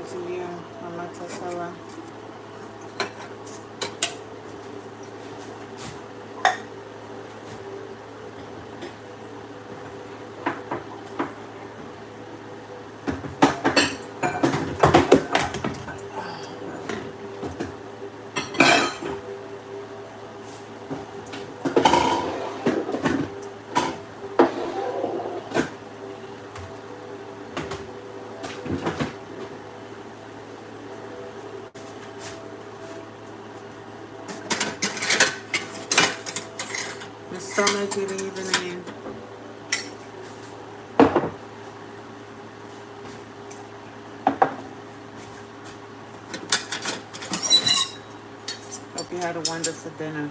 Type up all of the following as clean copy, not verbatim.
to you, Mama Tasala. It's so much good evening. Hope you had a wonderful dinner.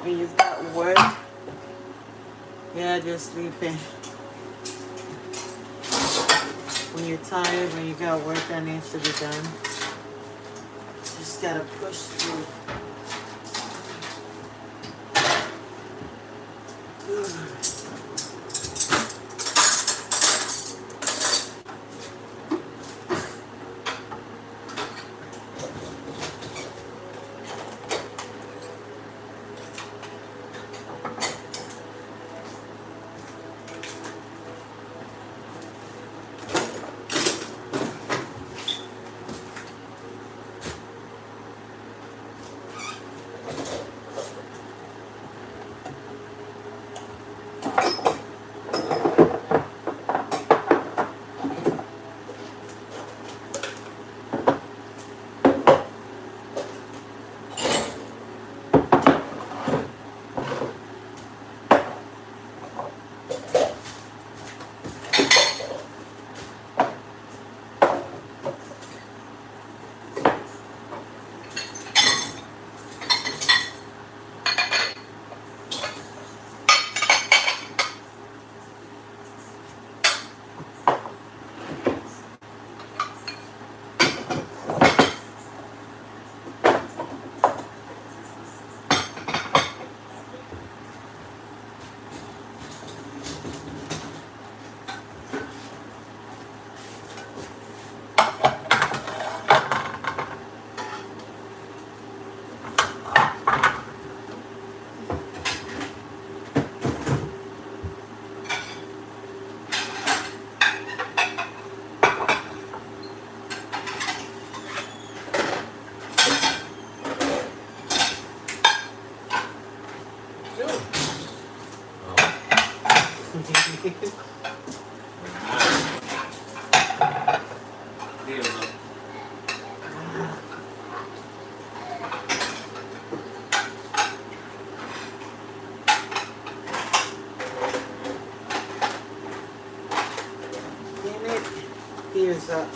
When you've got work, yeah, just sleeping. When you're tired, when you got work that needs to be done, just gotta push through. Ears up.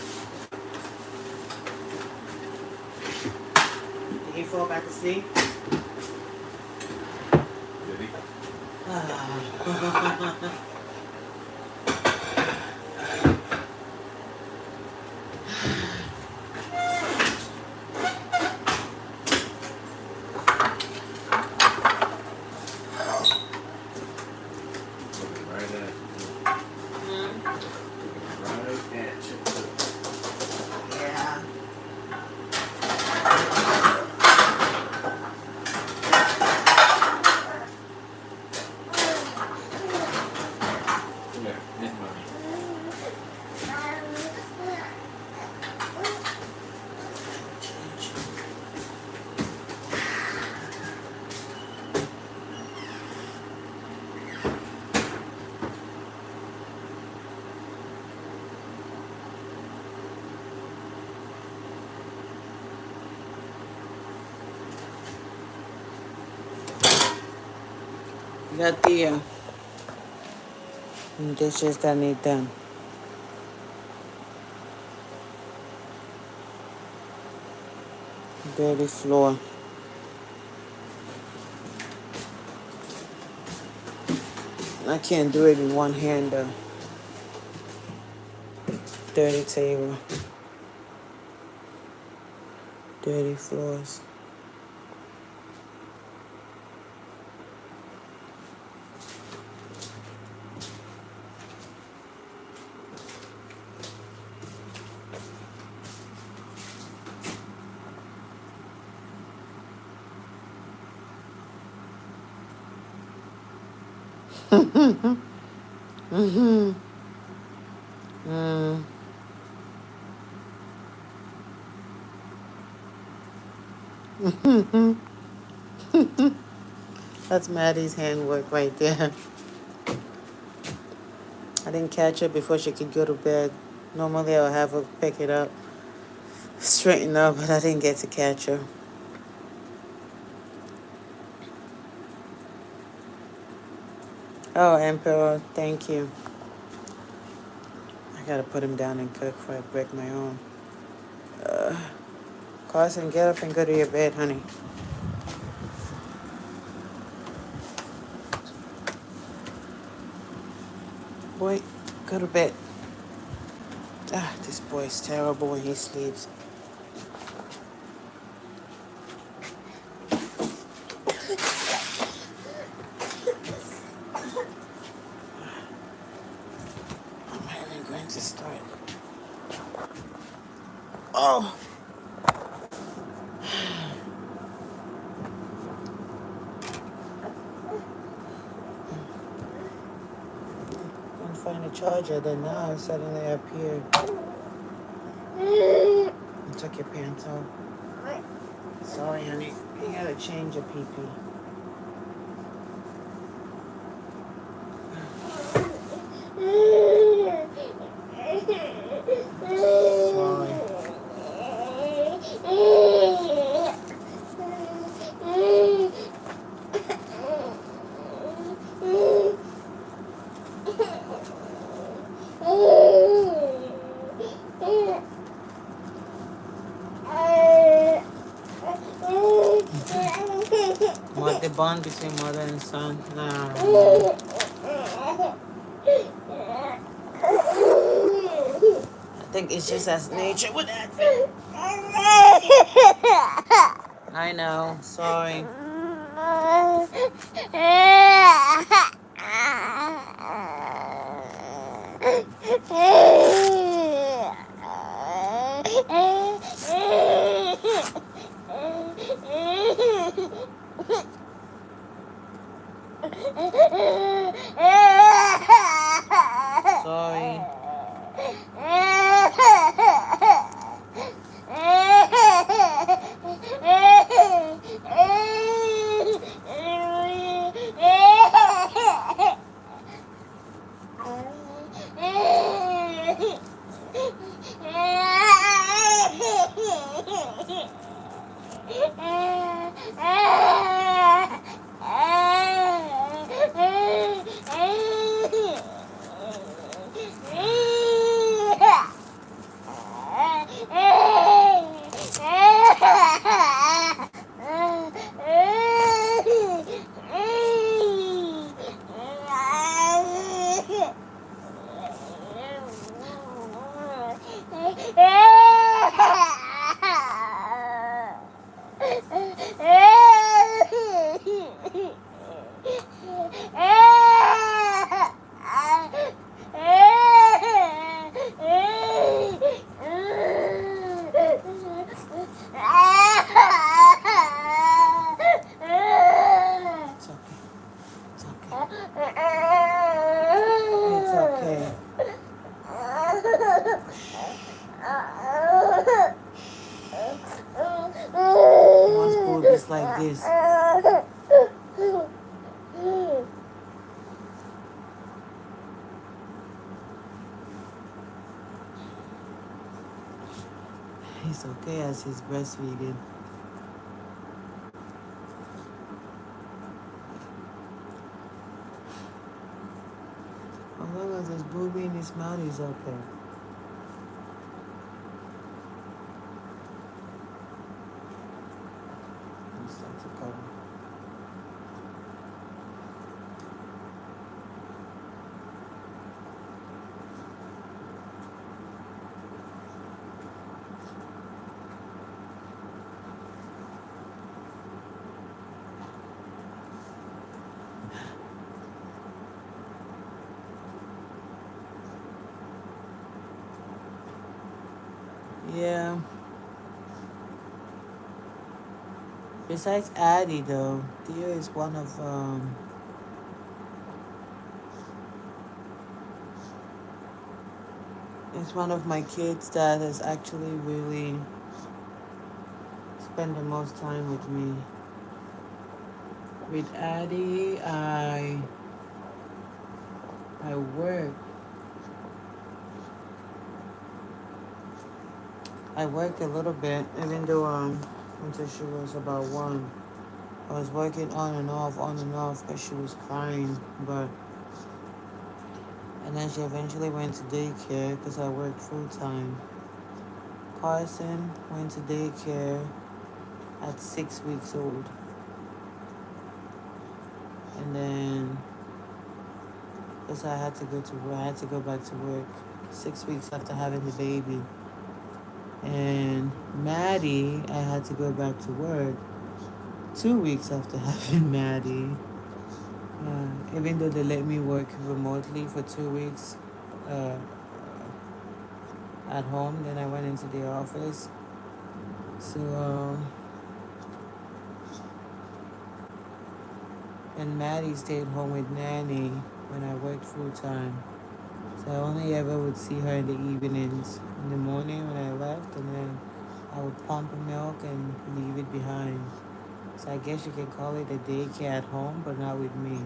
Did he fall back asleep? Did he? Right. right at you. Right at you. Yeah. Yeah, get money. Got the dishes that need done. Dirty floor. I can't do it in one hand though. Dirty table. Dirty floors. That's Maddie's handwork right there. I didn't catch her before she could go to bed. Normally I'll have her pick it up, straighten up, but I didn't get to catch her. Oh, Emperor, thank you. I gotta put him down and cook before I break my arm. Carson, get up and go to your bed, honey. Boy, go to bed. Ah, this boy is terrible when he sleeps. I'm even going to start. Oh! Couldn't find a charger, then now it suddenly appeared. You took your pants off. Sorry, honey. You gotta change your pee-pee. Sorry. What, the bond between mother and son? No. I think it's just as nature would have it. I know. Sorry. Sorry. like this. He's okay as he's breastfeeding. As long as his booby in his mouth is okay. Start to cover. Yeah. Besides Addie, though, Theo is one of my kids that has actually really spent the most time with me. With Addie, I work. I worked a little bit, even though until she was about 1. I was working on and off because she was crying, and then she eventually went to daycare because I worked full time. Carson went to daycare at 6 weeks old, and then because I had to go back to work 6 weeks after having the baby. And Maddie, I had to go back to work 2 weeks after having Maddie. Even though they let me work remotely for 2 weeks at home, then I went into the office. So, and Maddie stayed home with Nanny when I worked full time. So I only ever would see her in the evenings. In the morning when I left, and then I would pump milk and leave it behind. So I guess you could call it a daycare at home, but not with me.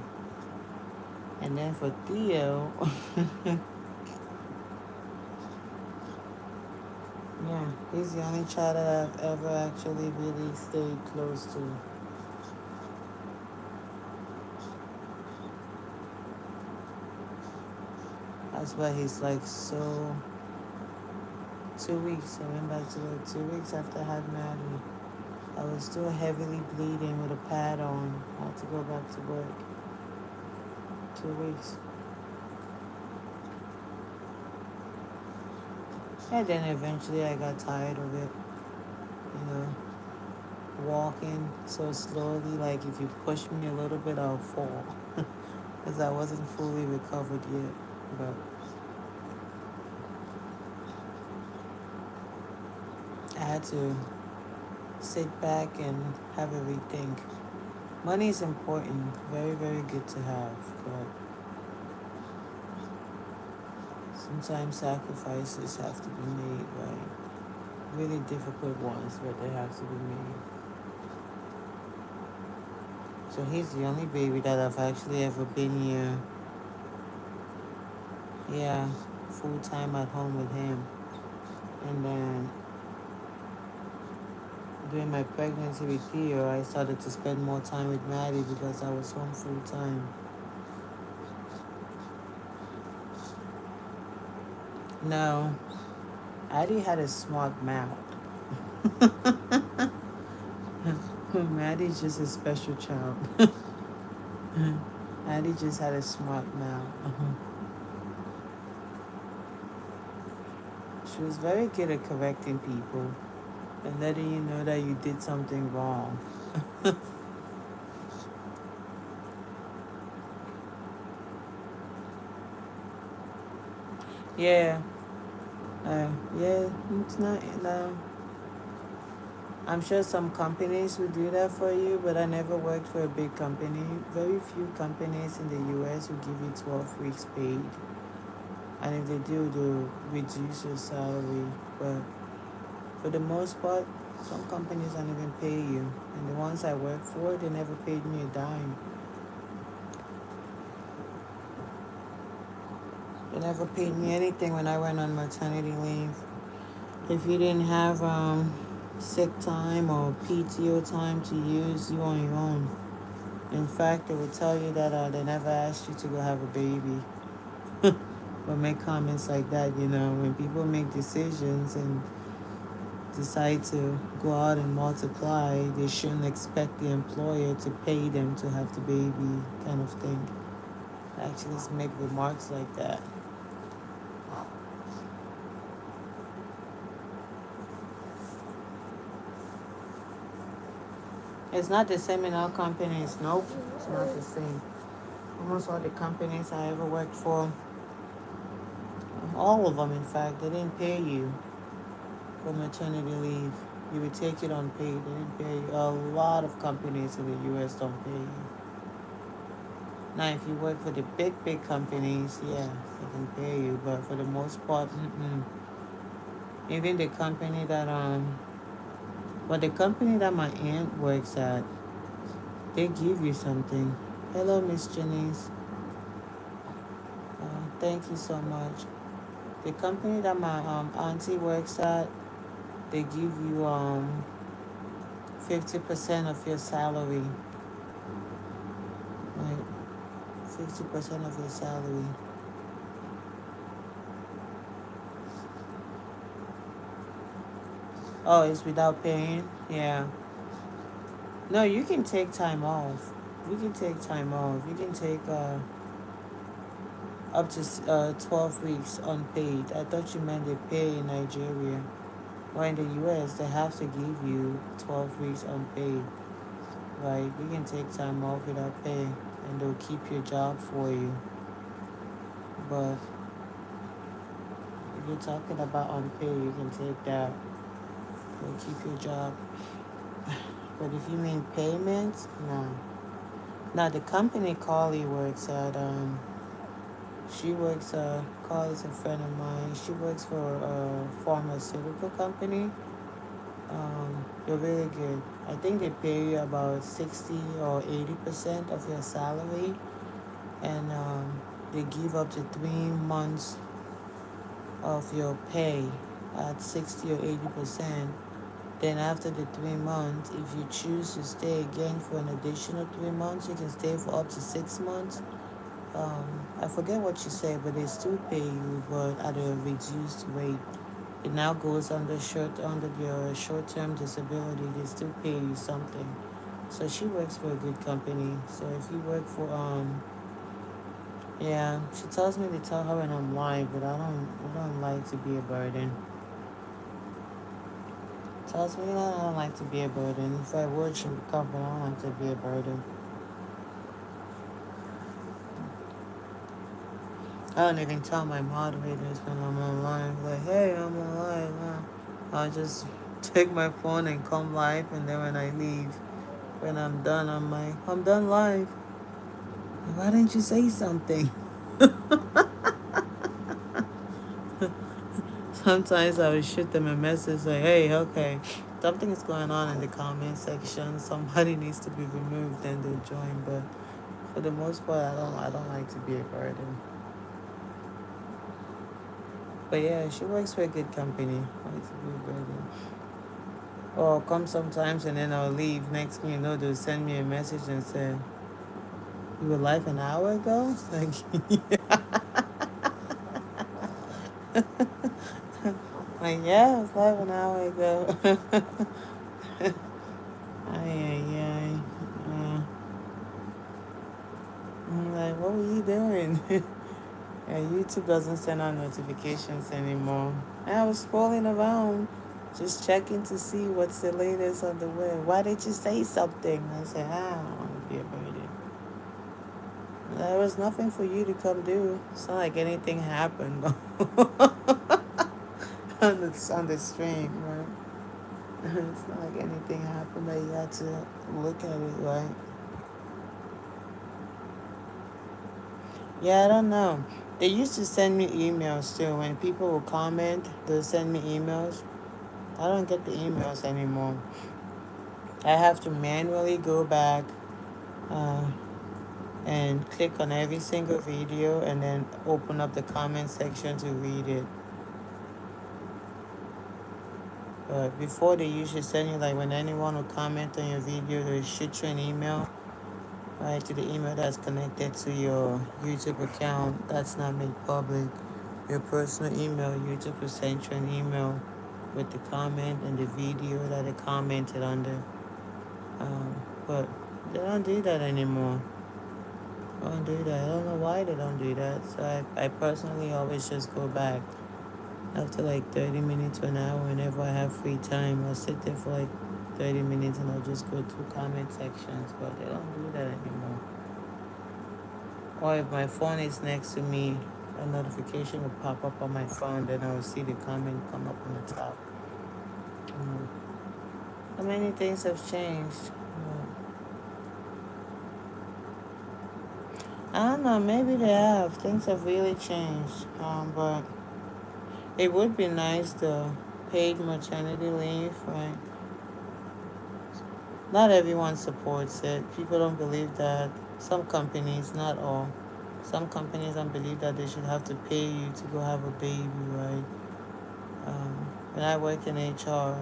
And then for Theo, yeah, he's the only child that I've ever actually really stayed close to. That's why he's like so. 2 weeks, I went back to work 2 weeks after I had Maddie. I was still heavily bleeding with a pad on. I had to go back to work. 2 weeks. And then eventually I got tired of it. Walking so slowly, like if you push me a little bit, I'll fall. Because I wasn't fully recovered yet. But I had to sit back and have a rethink. Money is important, very, very good to have, but sometimes sacrifices have to be made, right? Really difficult ones, but they have to be made. So he's the only baby that I've actually ever been here. Yeah, full time at home with him. And then during my pregnancy with Theo, I started to spend more time with Maddie because I was home full time. No, Addie had a smart mouth. Maddie's just a special child. Addie just had a smart mouth. She was very good at correcting people and letting you know that you did something wrong. Yeah. Yeah, it's not. I'm sure some companies would do that for you, but I never worked for a big company. Very few companies in the US will give you 12 weeks paid. And if they do, they'll reduce your salary. But for the most part, Some companies don't even pay you. And the ones I work for, they never paid me a dime. They never paid me anything when I went on maternity leave. If you didn't have sick time or PTO time to use, you on your own. In fact, they would tell you that they never asked you to go have a baby. But make comments like that, when people make decisions and decide to go out and multiply, they shouldn't expect the employer to pay them to have the baby, kind of thing. Actually, just make remarks like that. It's not the same in all companies. Nope, it's not the same. Almost all the companies I ever worked for, all of them, in fact, they didn't pay you for maternity leave. You would take it unpaid. They didn't pay you. A lot of companies in the U.S. don't pay you. Now, if you work for the big, big companies, yeah, they can pay you. But for the most part, even the company that the company that my aunt works at, they give you something. Hello, Miss Janice. Thank you so much. The company that my auntie works at, they give you 50% of your salary, right? 50% of your salary. Oh, it's without paying? Yeah. No, you can take time off. You can take time off. You can take up to 12 weeks unpaid. I thought you meant they pay in Nigeria. Or in the US, they have to give you 12 weeks unpaid. Right? You can take time off without pay and they'll keep your job for you. But if you're talking about unpaid, you can take that. They'll keep your job. But if you mean payments, no. Now the company Carly works at, she works. Carly's a friend of mine. She works for a pharmaceutical company. They're really good. I think they pay you about 60 or 80% of your salary, and they give up to 3 months of your pay at 60 or 80%. Then after the 3 months, if you choose to stay again for an additional 3 months, you can stay for up to 6 months. I forget what you say, but they still pay you, but at a reduced rate. It now goes under your short-term disability. They still pay you something. So she works for a good company. So if you work for yeah, she tells me to tell her when I'm live, but I don't like to be a burden. Tells me that I don't like to be a burden. If I would, she would come, but I don't like to be a burden. I don't even tell my moderators when I'm on live, like, hey, I'm on live. I'll just take my phone and come live, and then when I leave, when I'm done, I'm like, I'm done live. Why didn't you say something? Sometimes I would shoot them a message like, hey, okay, something is going on in the comment section. Somebody needs to be removed, then they'll join. But for the most part, I don't like to be a burden. But yeah, she works for a good company. I like to be a burden. Or I'll come sometimes and then I'll leave. Next thing you know, they'll send me a message and say, you were live an hour ago? It's like, like, yeah, it was live an hour ago. Ay, ay, ay. I'm like, what were you doing? Yeah, YouTube doesn't send out notifications anymore. I was scrolling around, just checking to see what's the latest on the web. Why did you say something? I said, I don't want to be a burden. There was nothing for you to come do. It's not like anything happened on the stream, right? It's not like anything happened that you had to look at it, right? Yeah, I don't know. They used to send me emails too. When people would comment, they'll send me emails. I don't get the emails anymore. I have to manually go back uh, and click on every single video and then open up the comment section to read it. But before, they usually send you, like, when anyone will comment on your video, they shoot you an email, right, to the email that's connected to your YouTube account. That's not made public. Your personal email, YouTube will send you an email with the comment and the video that they commented under. But they don't do that anymore. They don't do that. I don't know why they don't do that. So I personally always just go back after like 30 minutes to an hour. Whenever I have free time, I'll sit there for like 30 minutes and I'll just go through comment sections. But they don't do that anymore. Or if my phone is next to me, a notification will pop up on my phone, then I will see the comment come up on the top. How many things have changed? I don't know, maybe they have. Things have really changed. But it would be nice to paid maternity leave, right? Not everyone supports it. People don't believe that. Some companies, not all, some companies don't believe that they should have to pay you to go have a baby, right? When I work in HR,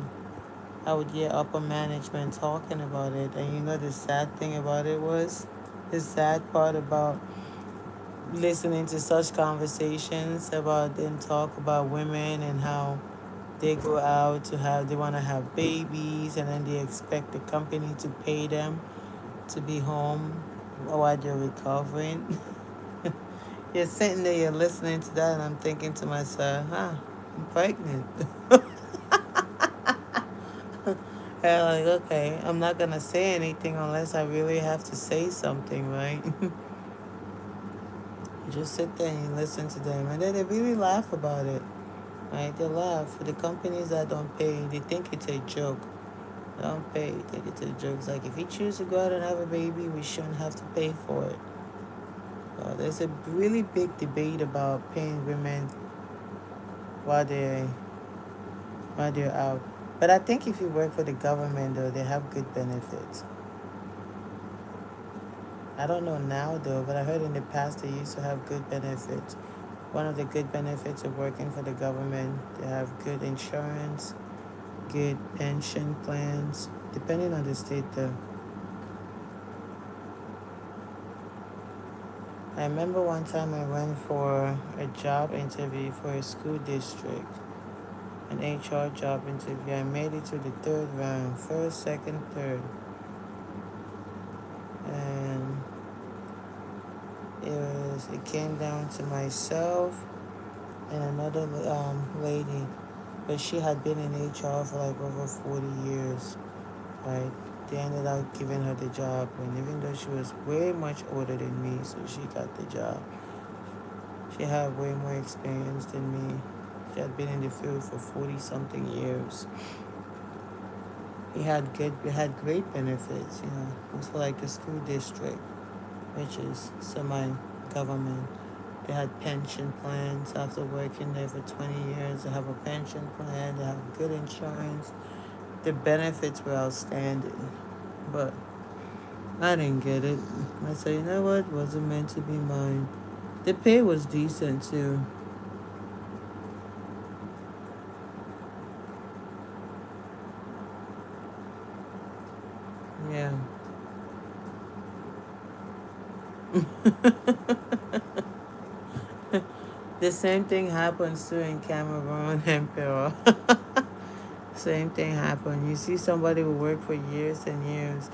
I would hear upper management talking about it. And you know, the sad thing about it was, the sad part about listening to such conversations about them talk about women and how they go out to have, they want to have babies, and then they expect the company to pay them to be home while they're recovering. You're sitting there, you're listening to that, and I'm thinking to myself, I'm pregnant. And like, okay, I'm not gonna say anything unless I really have to say something, right? You just sit there and you listen to them, and then they really laugh about it, right? They laugh. For the companies that don't pay, they think it's a joke. They don't pay, they think it's a joke. It's like, if you choose to go out and have a baby, we shouldn't have to pay for it. There's a really big debate about paying women while they while they're out. But I think if you work for the government, though, they have good benefits. I don't know now, though, but I heard in the past they used to have good benefits. One of the good benefits of working for the government, they have good insurance, good pension plans, depending on the state, though. I remember one time I went for a job interview for a school district, an HR job interview. I made it to the third round, first, second, third. And it came down to myself and another lady, but she had been in HR for like over 40 years, right? They ended up giving her the job, and even though she was way much older than me, so she got the job. She had way more experience than me. She had been in the field for 40 something years. We had great benefits, you know. It was for like the school district, which is semi-government. They had pension plans after working there for 20 years. They have a pension plan. They have good insurance. The benefits were outstanding, but I didn't get it. I said, you know what? Wasn't meant to be mine. The pay was decent too. Yeah. The same thing happens too in Cameroon and Peru. Same thing happened. You see somebody who worked for years and years.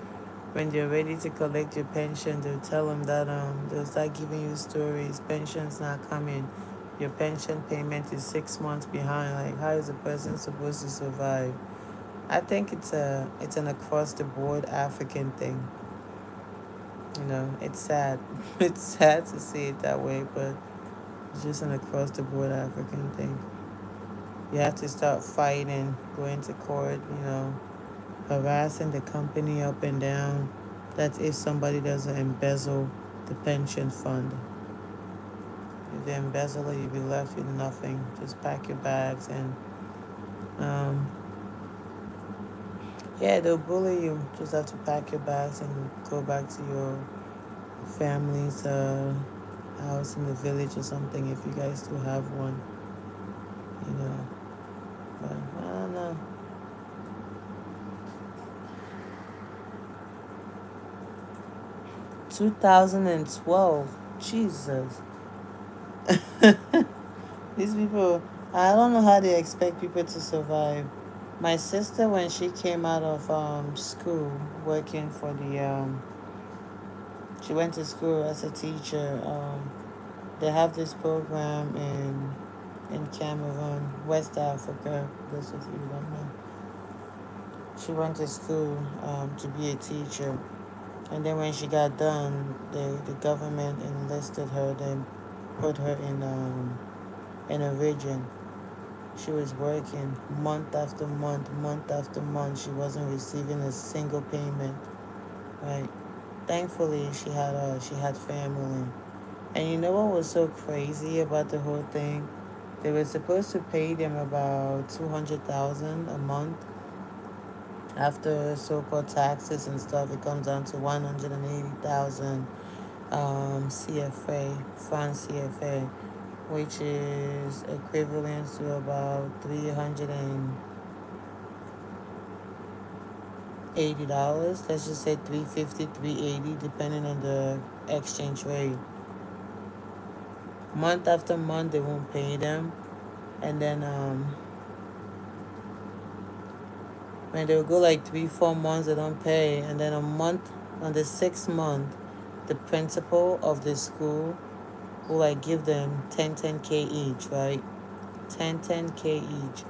When they're ready to collect your pension, they'll tell them that they'll start giving you stories. Pension's not coming. Your pension payment is 6 months behind. Like, how is a person supposed to survive? I think it's an across the board African thing. You know, it's sad. It's sad to see it that way, but it's just an across the board African thing. You have to start fighting, going to court, you know, harassing the company up and down. That's if somebody doesn't embezzle the pension fund. If they embezzle it, you'll be left with nothing. Just pack your bags and um, Yeah, they'll bully you. Just have to pack your bags and go back to your family's house in the village or something if you guys do have one, you know. But I don't know. 2012. Jesus. These people, I don't know how they expect people to survive. My sister, when she came out of school, working for she went to school as a teacher. They have this program in Cameroon, West Africa. Those of you who don't know, she went to school to be a teacher, and then when she got done, the government enlisted her. Then put her in a region. She was working month after month, month after month. She wasn't receiving a single payment. Right. Thankfully, she had family. And you know what was so crazy about the whole thing? They were supposed to pay them about 200,000 a month. After so-called taxes and stuff, it comes down to 180,000 CFA, France CFA, which is equivalent to about $380. Let's just say 350, 380, depending on the exchange rate. Month after month, they won't pay them, and then when they'll go like 3, 4 months, they don't pay, and then a month on the 6th month, the principal of the school will like give them 10K each, right? 10K each,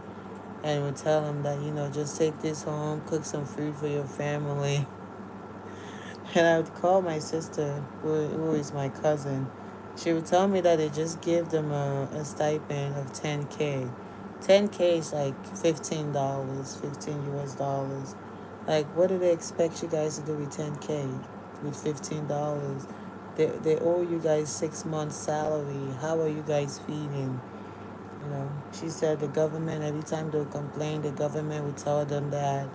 and will tell them that just take this home, cook some food for your family. And I would call my sister, who is my cousin. She would tell me that they just give them a stipend of 10K. 10K is like $15, 15 US dollars. Like, what do they expect you guys to do with 10K? With $15? They owe you guys 6 months' salary. How are you guys feeding? She said the government, every time they complain, the government would tell them that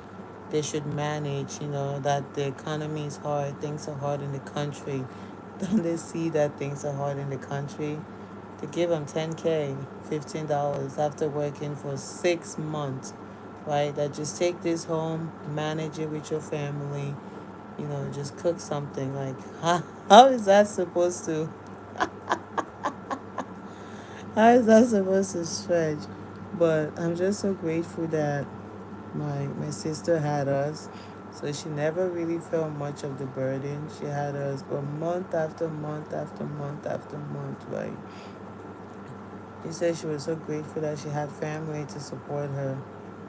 they should manage, that the economy is hard, things are hard in the country. Don't they see that things are hard in the country? To give them 10K, $15 after working for 6 months, right? That just take this home, manage it with your family, just cook something. Like, how is that supposed to, how is that supposed to stretch? But I'm just so grateful that my sister had us, so she never really felt much of the burden. She had us, but month after month after month after month, right? She said she was so grateful that she had family to support her.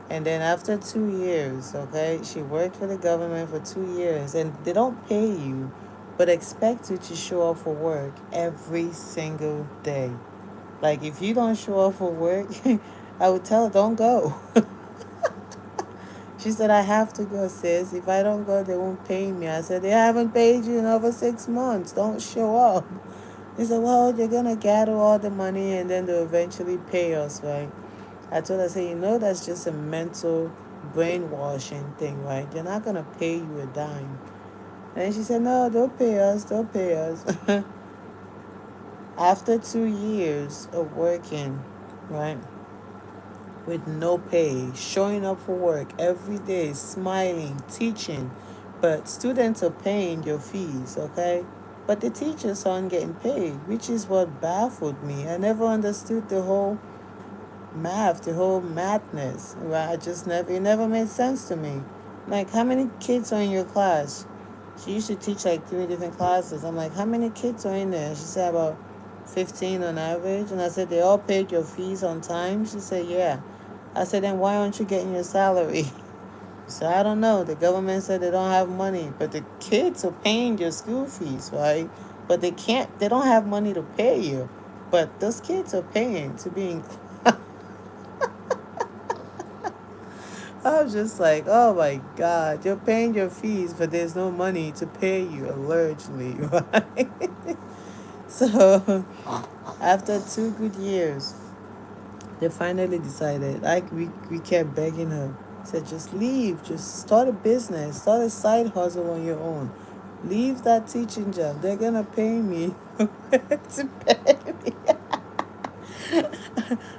And then after 2 years, okay, she worked for the government for 2 years, and they don't pay you, but expect you to show up for work every single day. Like, if you don't show up for work, I would tell her, don't go. She said, I have to go, sis. If I don't go, they won't pay me. I said, they haven't paid you in over 6 months. Don't show up. He said, well, they're going to gather all the money and then they'll eventually pay us, right? I told her, I said, that's just a mental brainwashing thing, right? They're not going to pay you a dime. And she said, no, they'll pay us. They'll pay us. After 2 years of working, right, with no pay, showing up for work every day, smiling, teaching, but students are paying your fees, okay? But the teachers aren't getting paid, which is what baffled me. I never understood the whole math, the whole madness, right? It never made sense to me. Like, how many kids are in your class? She used to teach like 3 different classes. I'm like, how many kids are in there? She said about 15 on average. And I said, they all paid your fees on time? She said, yeah. I said, then why aren't you getting your salary? So I don't know. The government said they don't have money, but the kids are paying your school fees, right? But they don't have money to pay you. But those kids are paying to be in class. I was just like, oh my God, you're paying your fees, but there's no money to pay you, allegedly, right? So after 2 good years, they finally decided. Like, we kept begging her, Said just leave, just start a business, start a side hustle on your own. Leave that teaching job. They're gonna pay me to pay me.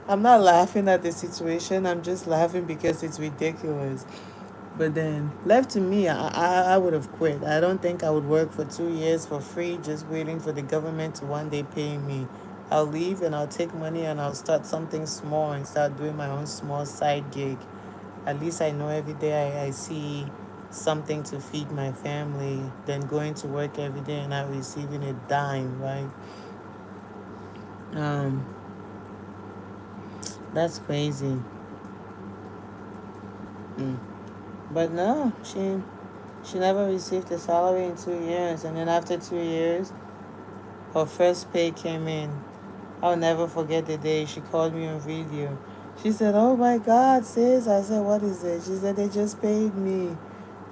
I'm not laughing at the situation. I'm just laughing because it's ridiculous. But then, left to me, I would have quit. I don't think I would work for 2 years for free just waiting for the government to one day pay me. I'll leave and I'll take money and I'll start something small and start doing my own small side gig. At least I know every day I see something to feed my family than going to work every day and not receiving a dime, right? Um, that's crazy. Mm. But no, she never received a salary in 2 years, and then after 2 years, her first pay came in. I'll never forget the day she called me on video. She said, "Oh my God, sis." I said, "What is it?" She said, "They just paid me.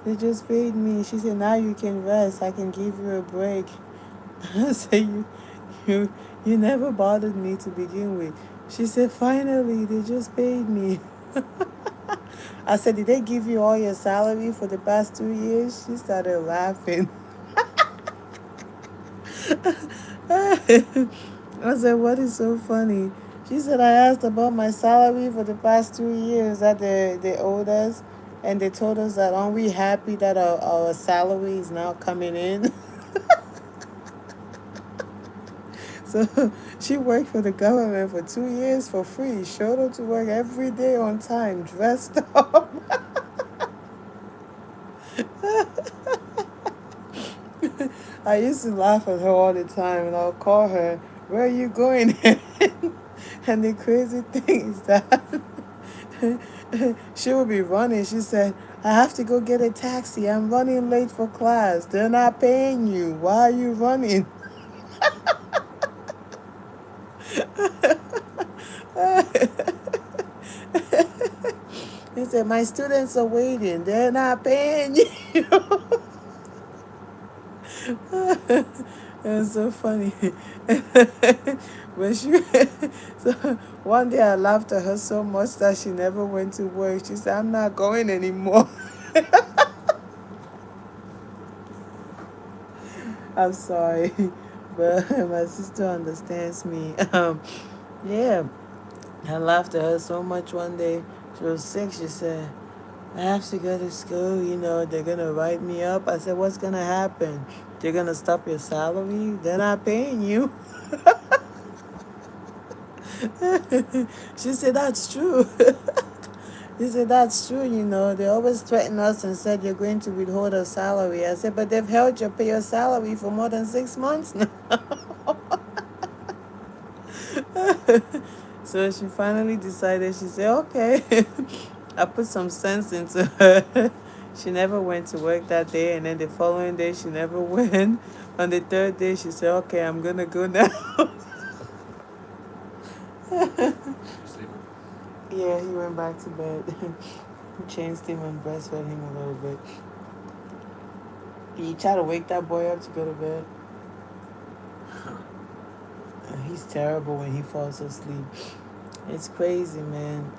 They just paid me." She said, "Now you can rest. I can give you a break." I said, you, you never bothered me to begin with." She said, "Finally, they just paid me." I said, "Did they give you all your salary for the past 2 years?" She started laughing. I said, "What is so funny?" She said, "I asked about my salary for the past 2 years that they owed us, and they told us that aren't we happy that our salary is now coming in?" So she worked for the government for 2 years for free, showed up to work every day on time, dressed up. I used to laugh at her all the time, and I'll call her, "Where are you going?" And the crazy thing is that she would be running. She said, "I have to go get a taxi. I'm running late for class. They're not paying you. Why are you running?" He said, "My students are waiting. They're not paying you." It's so funny. When she so one day I laughed at her so much that she never went to work. She said, "I'm not going anymore." I'm sorry, but my sister understands me. Yeah, I laughed at her so much one day. She was sick. She said, "I have to go to school. They're gonna write me up." I said, "What's gonna happen? They're gonna stop your salary? They're not paying you." She said, "That's true." He said, "That's true. They always threaten us and said you're going to withhold our salary." I said, "But they've held your salary for more than 6 months now." So she finally decided. She said, "Okay." I put some sense into her. She never went to work that day, and then the following day she never went. On the third day she said, "Okay, I'm gonna go now." Sleeping. Yeah, he went back to bed. Changed him and breastfed him a little bit. You try to wake that boy up to go to bed. He's terrible when he falls asleep. It's crazy, man.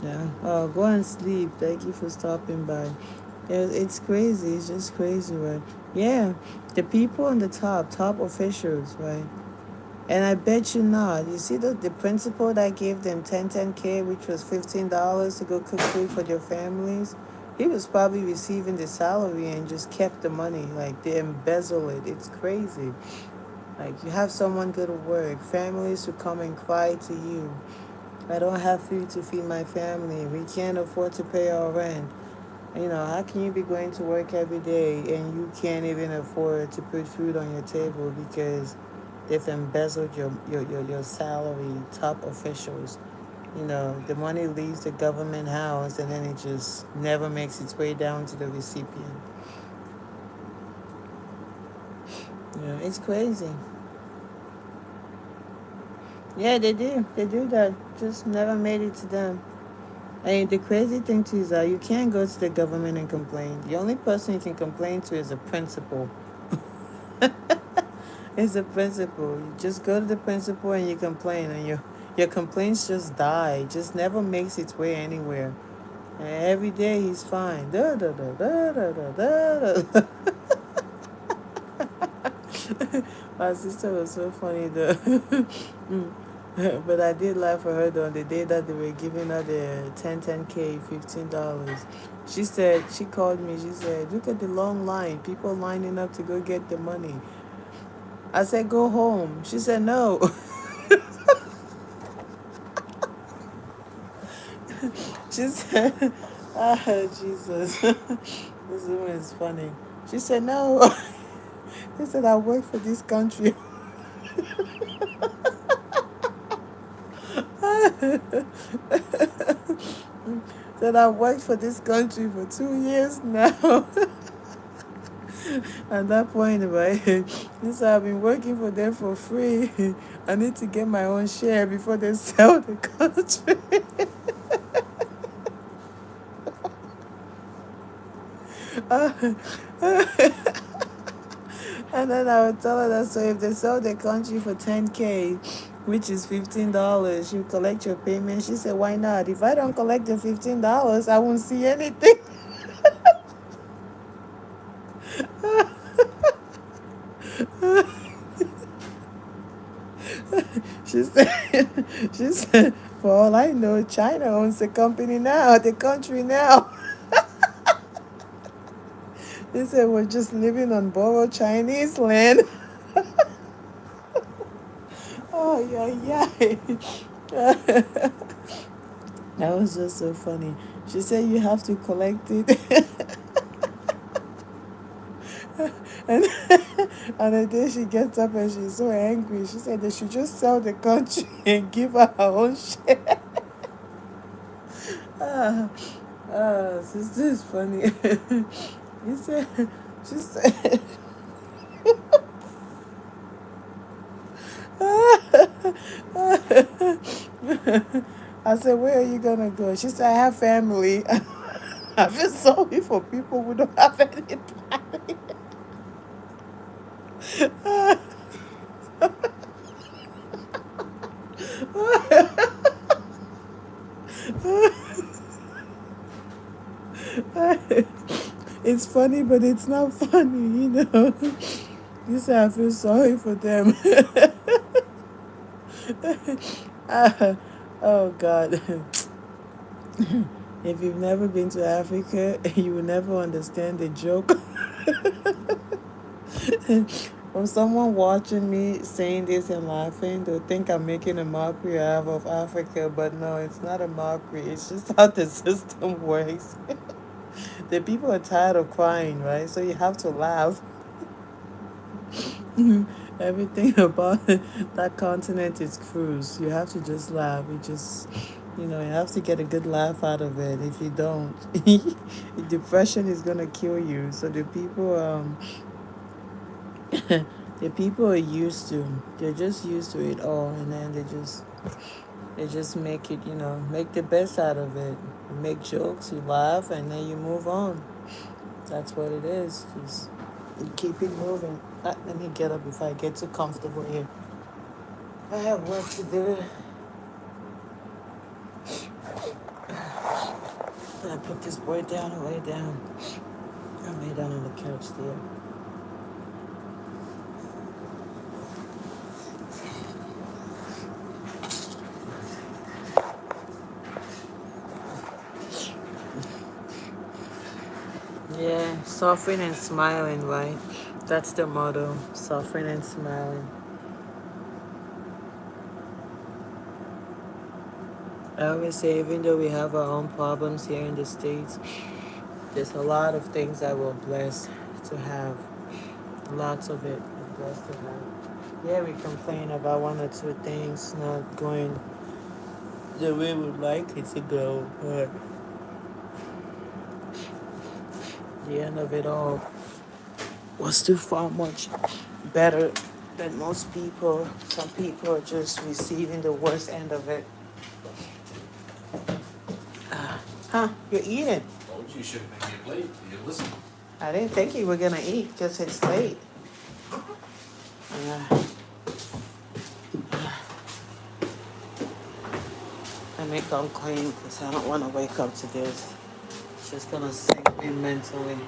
Yeah. Oh, go and sleep. Thank you for stopping by. It's crazy. It's just crazy, right? Yeah. The people on the top officials, right? And I bet you not. You see the principal that gave them 10K, which was $15 to go cook food for their families? He was probably receiving the salary and just kept the money. Like, they embezzle it. It's crazy. Like, you have someone go to work, families who come and cry to you. "I don't have food to feed my family. We can't afford to pay our rent." How can you be going to work every day and you can't even afford to put food on your table because they've embezzled your salary, top officials? The money leaves the government house and then it just never makes its way down to the recipient. It's crazy. Yeah, they do. They do that. Just never made it to them. And the crazy thing too is that you can't go to the government and complain. The only person you can complain to is a principal. It's a principal. You just go to the principal and you complain, and Your complaints just die. It just never makes its way anywhere. And every day he's fine. Da, da, da, da, da, da, da, da. My sister was so funny though. But I did laugh at her though on the day that they were giving her the 10K, $15. She called me, she said, look at the long line, people lining up to go get the money. I said, go home. She said, no. She said, ah, Jesus. This woman is funny. She said, no. She said, I work for this country. Said, I worked for this country for 2 years now. At that point, right, since I've been working for them for free, I need to get my own share before they sell the country. And then I would tell her that so if they sell the country for 10K, which is $15, you collect your payment. She said, why not? If I don't collect the $15, I won't see anything. She said, she said, for all I know, China owns the company now, the country now. They said, we're just living on borrowed Chinese land. Oh, yeah, yeah. That was just so funny. She said, you have to collect it. and, and the day she gets up and she's so angry, she said they should just sell the country and give her her own share. Ah, sister is funny. He said, she said, I said, where are you gonna go? She said, I have family. I feel sorry for people who don't have any family. It's funny, but it's not funny, you know. You say I feel sorry for them. Oh God. If you've never been to Africa, you will never understand the joke. From someone watching me saying this and laughing, they'll think I'm making a mockery out of Africa, but no, it's not a mockery. It's just how the system works. The people are tired of crying, right? So you have to laugh. Everything about that continent is cruise. You have to just laugh. You have to get a good laugh out of it. If you don't, depression is gonna kill you. So the people are used to. They're just used to it all, and then they just make it. Make the best out of it. You make jokes, you laugh, and then you move on. That's what it is. Just you keep it moving. Let me get up before I get too comfortable here. I have work to do. I put this boy down and lay down. I lay down on the couch there. Yeah, suffering and smiling, right? That's the motto. Suffering and smiling. I always say, even though we have our own problems here in the States, there's a lot of things that we're blessed to have. Lots of it we're blessed to have. Yeah, we complain about one or two things not going the way we would like it to go, but the end of it all was still far much better than most people. Some people are just receiving the worst end of it. You're eating. Told you shouldn't make it late. You listen. I didn't think you were gonna eat because it's late. me come clean because I don't want to wake up to this. It's just gonna sink me mentally.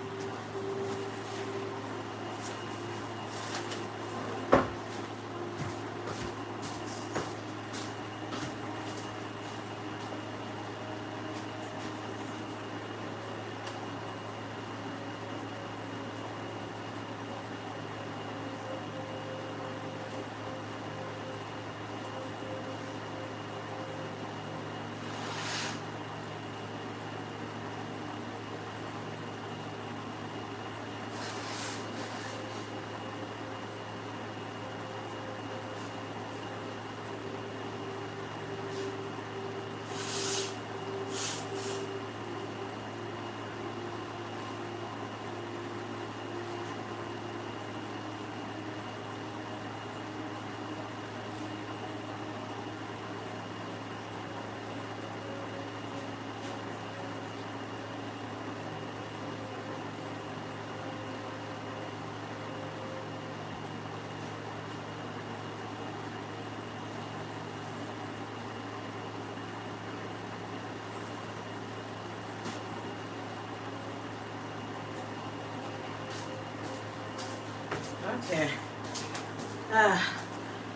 Okay.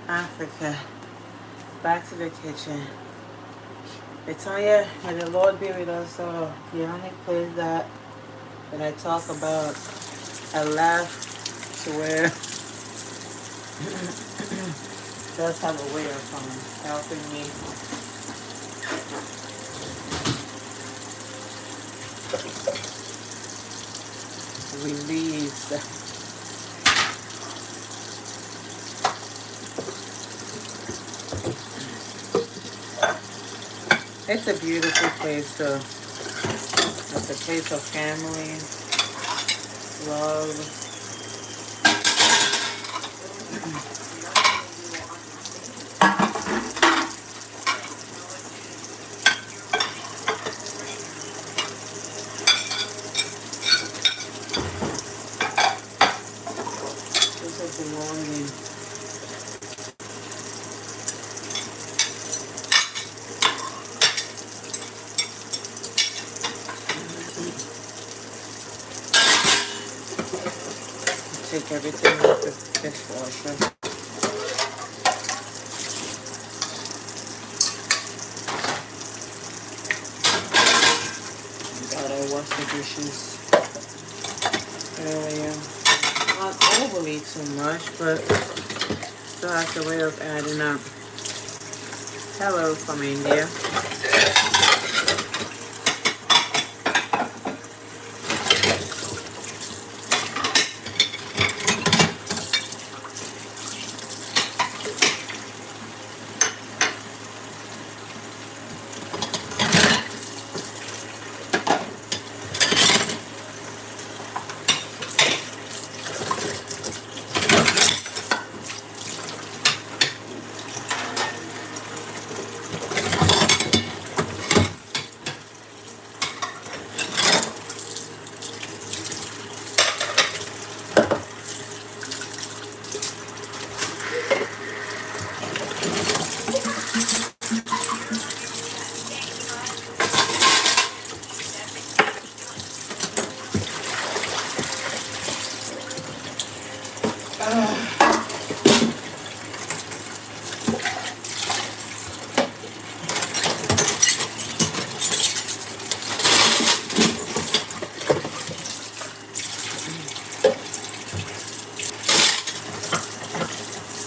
Africa. Back to the kitchen. Latonya, may the Lord be with us all. The only place that when I talk about, I laugh to where does have a way of helping me release. It's a beautiful place though. It's a place of family, love. This is belonging. Take everything off the dishwasher. God, I washed the dishes earlier. Not overly too much, but still has a way of adding up. Hello from India.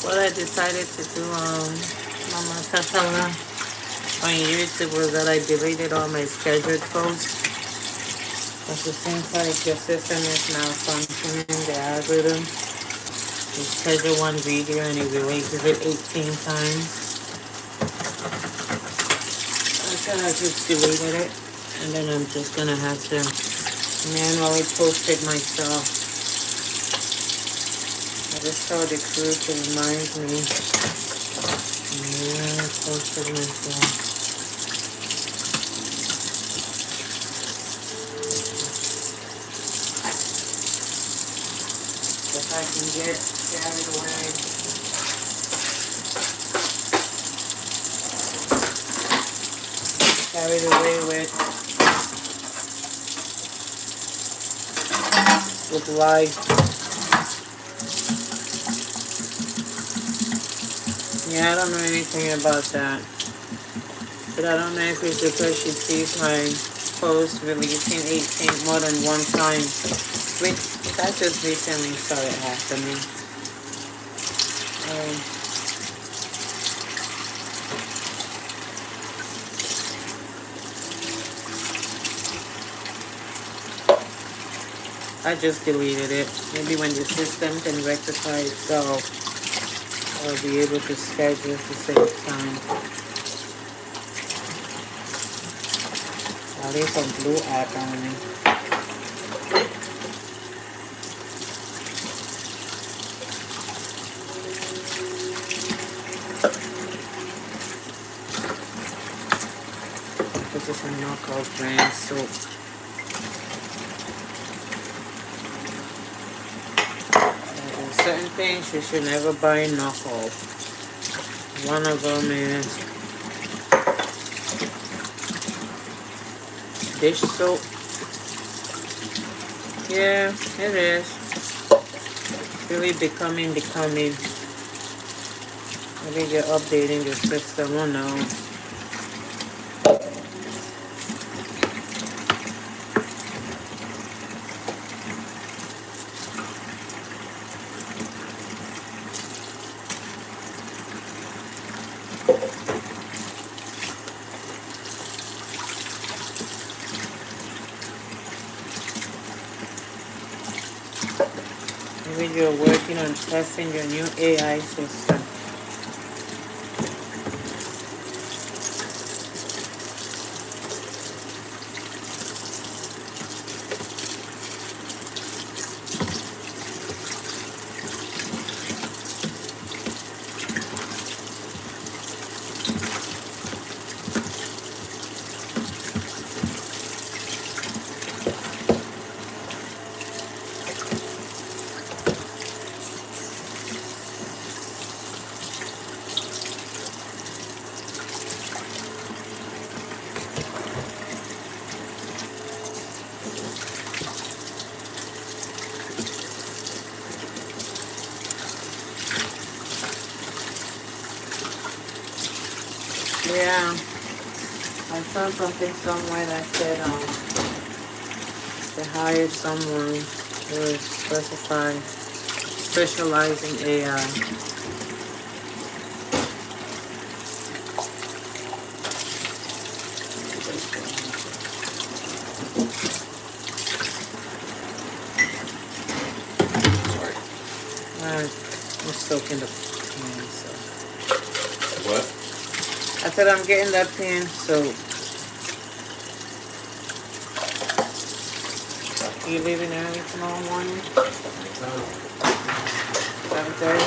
What I decided to do Mama Tasala on YouTube was that I deleted all my scheduled posts. At the same time, if your system is malfunctioning, the algorithm, you schedule one video and it releases it 18 times. So I just deleted it, and then I'm just gonna have to manually post it myself. I just told the crew to remind me. Yeah, I posted myself. If I can get carried away. carried away with life. Yeah, I don't know anything about that. But I don't know if it's because she sees my post releasing 18 more than one time. Which that just recently started happening. I just deleted it. Maybe when the system can rectify itself, I'll be able to schedule to save time. Oh, there's some blue app on me. This is a knockout brand soap. There's certain things you should never buy knockoff. One of them is dish soap. Yeah, it is. It's really becoming. Maybe you're updating your system, oh no. Maybe you're working on testing your new AI system. Yeah, I saw something somewhere that said they hired someone who is specialized in AI. I'm soaking the pan, so. What? I said I'm getting that pan soaked. You leaving early tomorrow morning? 7:30?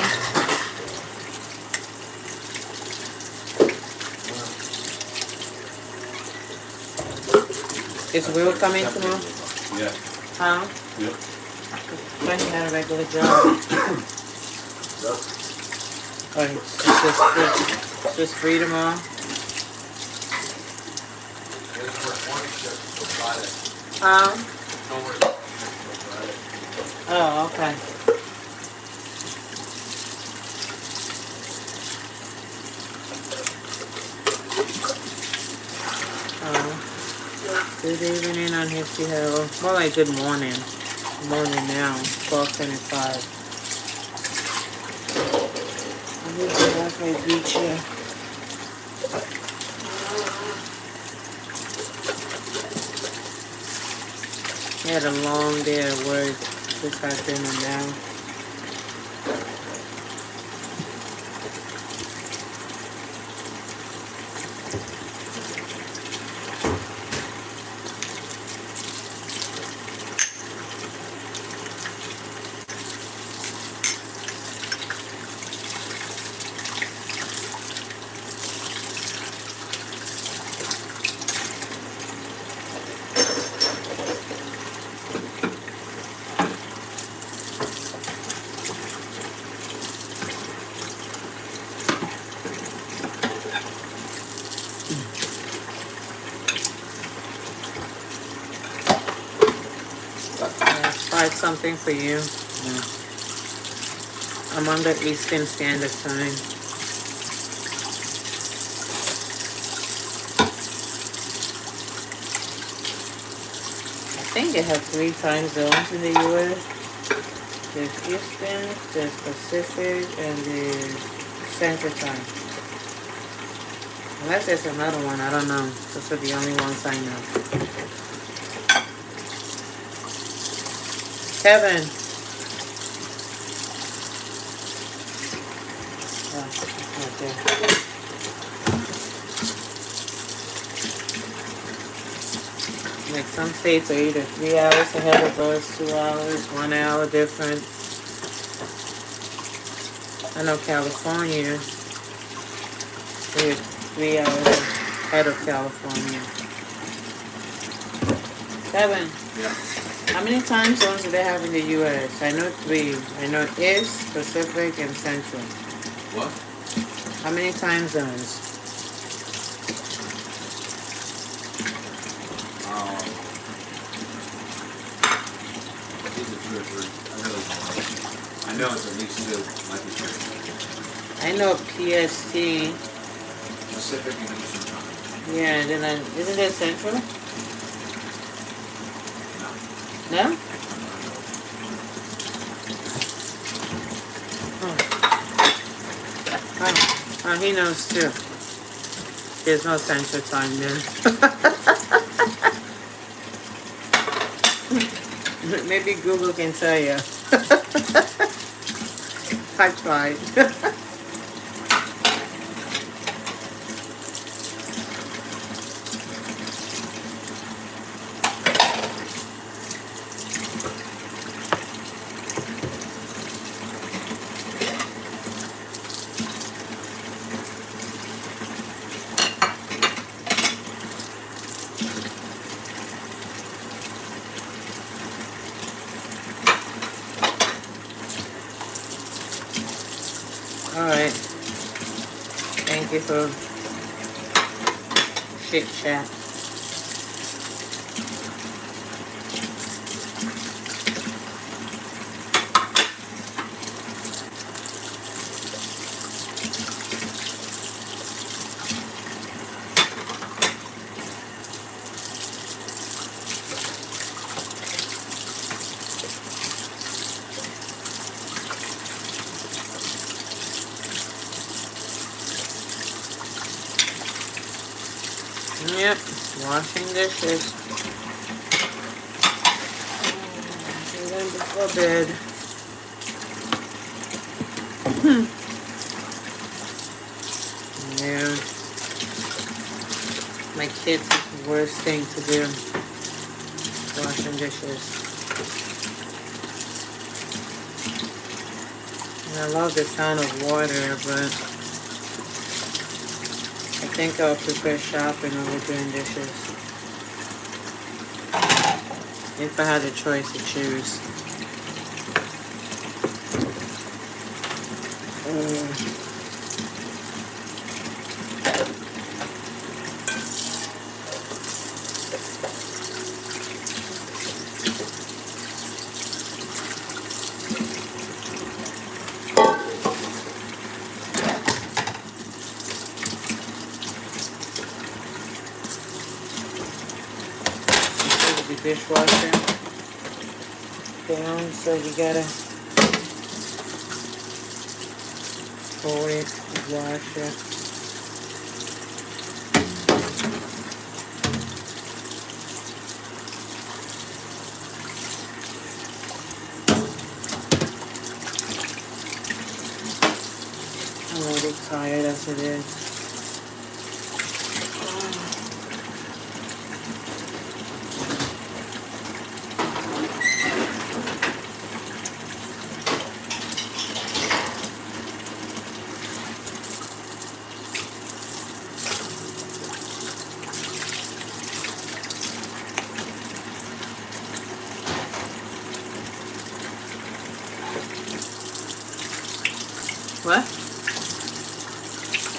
Is Will coming tomorrow? Yeah. Huh? Yep. But he had a regular job. Yep. Oh, it's just free tomorrow? Oh, okay. Good evening on his behalf. More like good morning. Morning now. 12:25. I need to have my beach here. He had a long day at work. Just had dinner now. something for you? No. I'm on the Eastern Standard Time. I think they have 3 time zones in the U.S. There's Eastern, there's Pacific, and there's Central Time. Unless there's another one, I don't know. Those are the only ones I know. Kevin. Oh, it's not there. Like some states are either 3 hours ahead of us, 2 hours, 1 hour different. I know California, we're 3 hours ahead of California. Kevin. Yeah. How many time zones do they have in the U.S.? I know 3. I know East, Pacific, and Central. What? How many time zones? I think it's 2 or 3. I really don't know. I know it's at least 2. Might be 3. I know PST. Pacific and Eastern Time. Yeah, and then isn't there Central? No. No? Oh, he knows too. There's no Central Time then. Maybe Google can tell you. I tried. Alright. Thank you for chit chat. Yep, washing dishes. And then before bed. Yeah. My kids, it's the worst thing to do. Washing dishes. And I love the sound of water, but I think I'll prefer shopping over doing dishes. If I had a choice to choose. The dishwasher down, so you gotta pour it, wash it. I'm already tired as it is. What?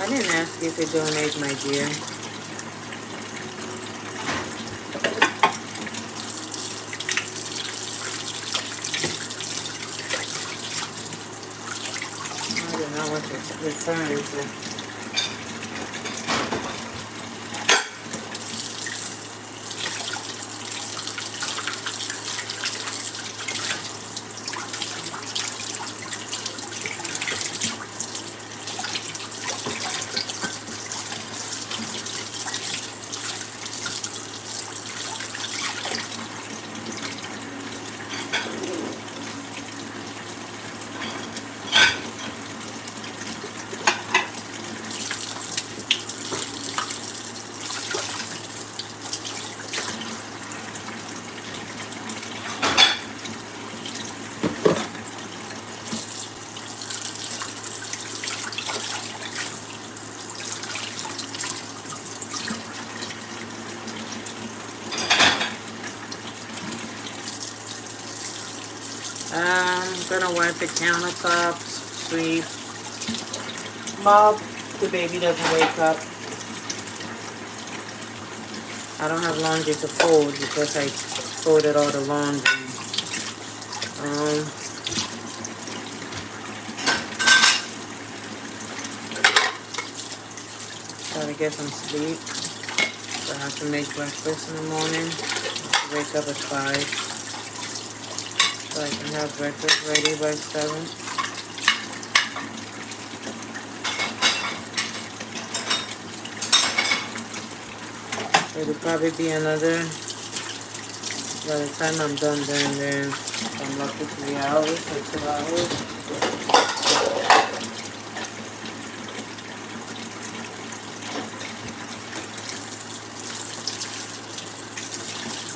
I didn't ask you to donate, my dear. return. So. I'm gonna wipe the countertops, sweep, mop. The baby doesn't wake up. I don't have laundry to fold because I folded all the laundry. Try to get some sleep. So I have to make breakfast in the morning. Wake up at 5. So I can have breakfast ready by 7. It'll probably be another, by the time I'm done doing this, I'm lucky 3 hours or 2 hours.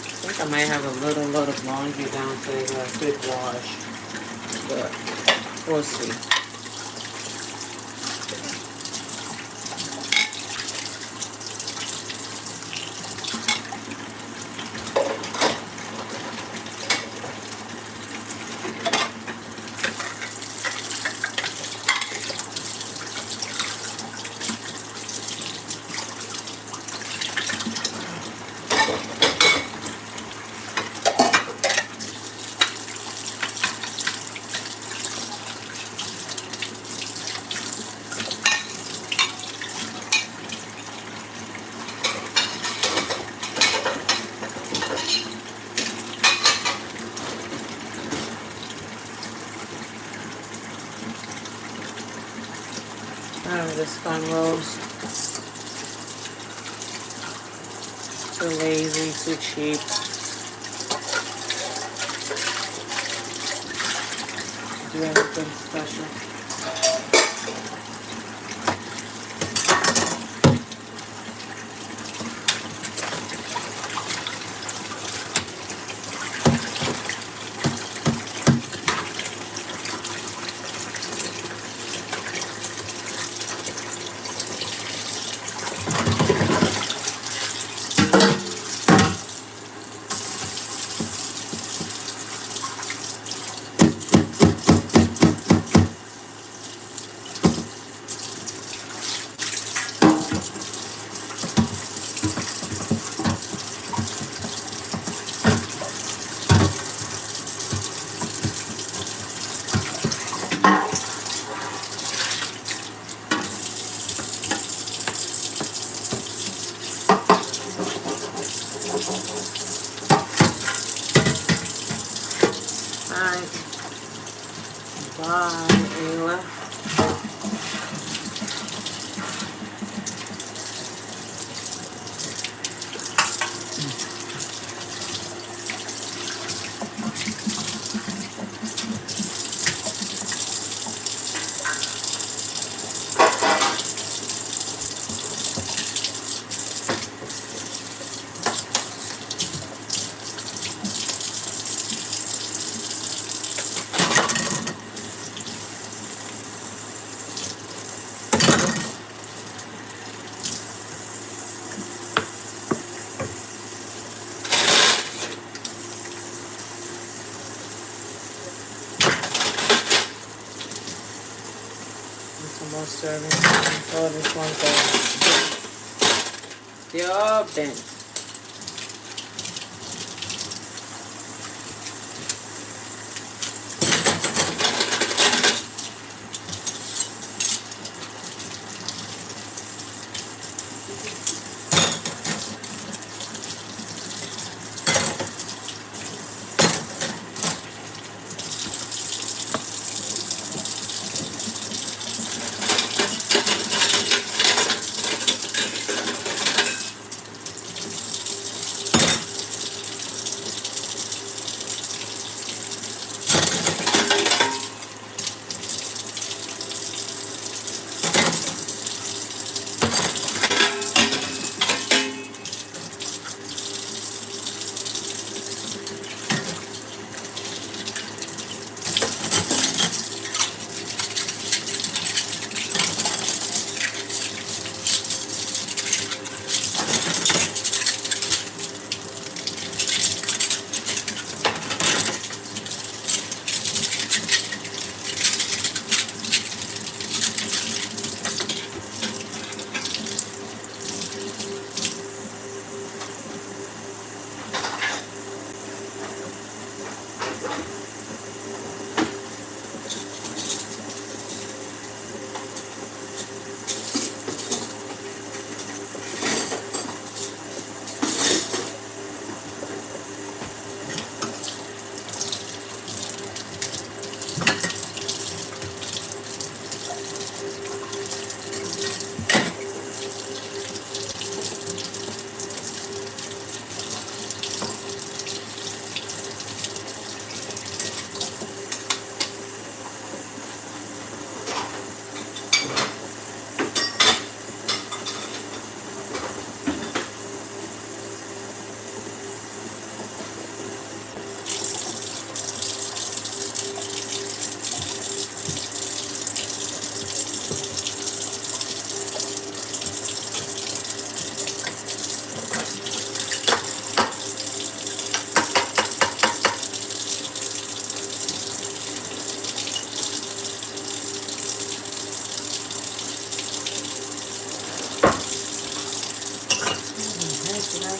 I think I might have a little load of laundry downstairs that I could wash, but we'll see. This fun rolls. Too lazy, too cheap. Do anything special. Bye, Ayla. Some more serving. Oh, this one's all. They're all bent.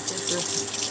this.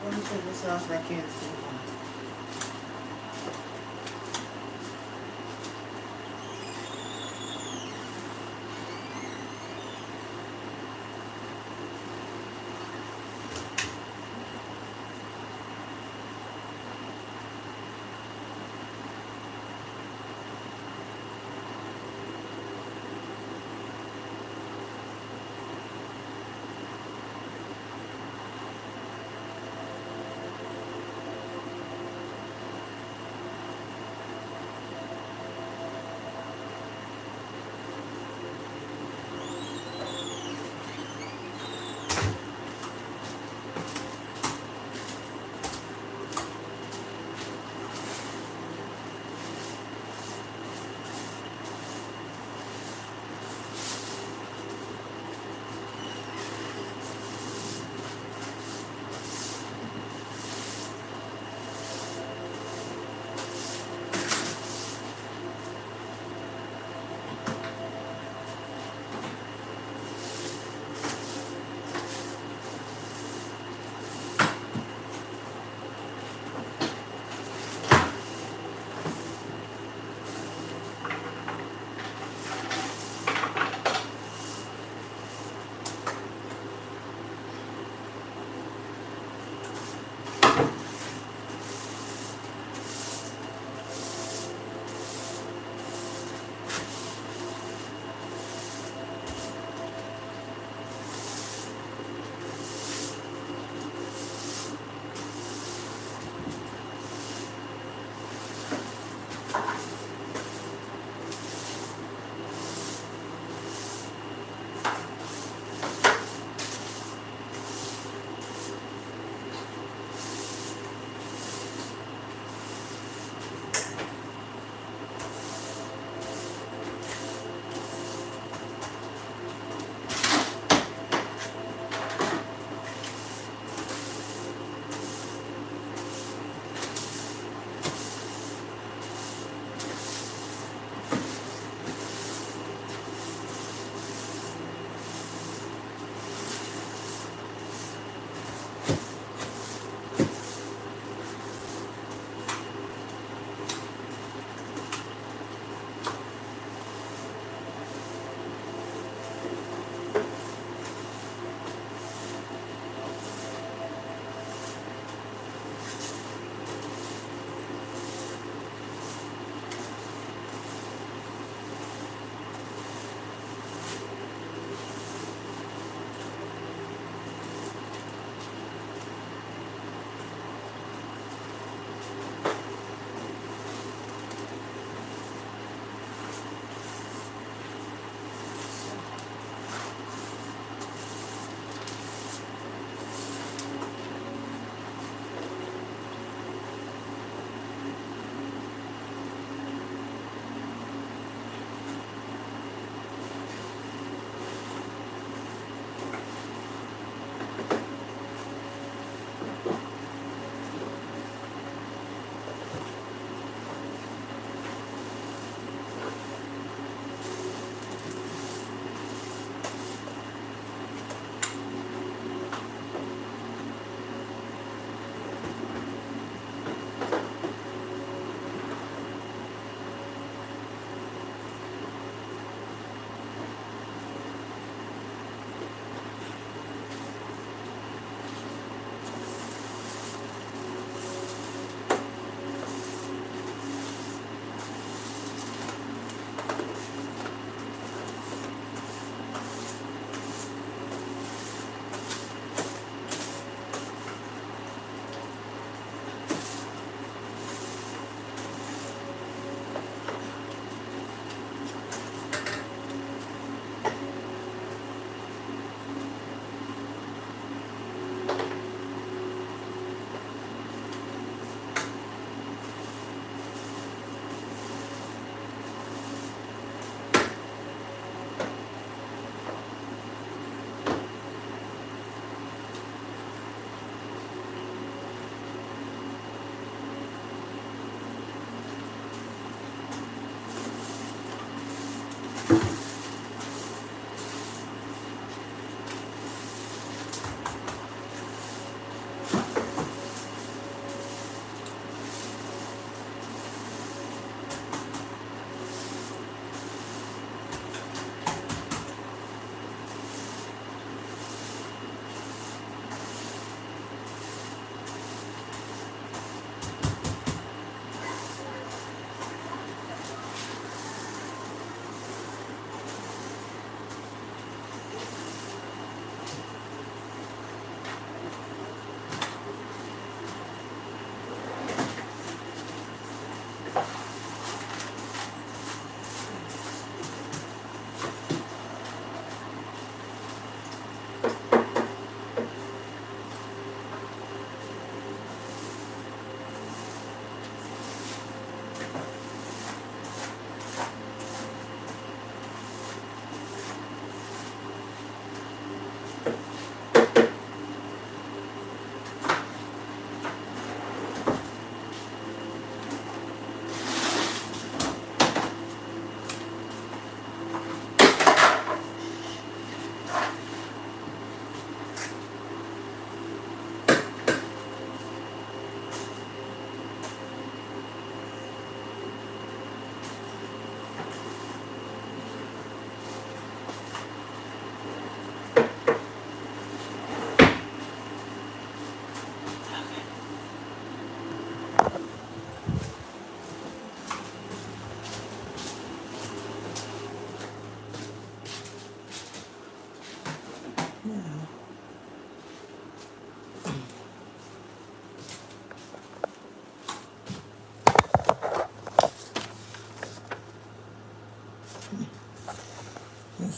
Let me turn this off. I can't see.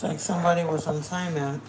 It's like somebody was on timeout.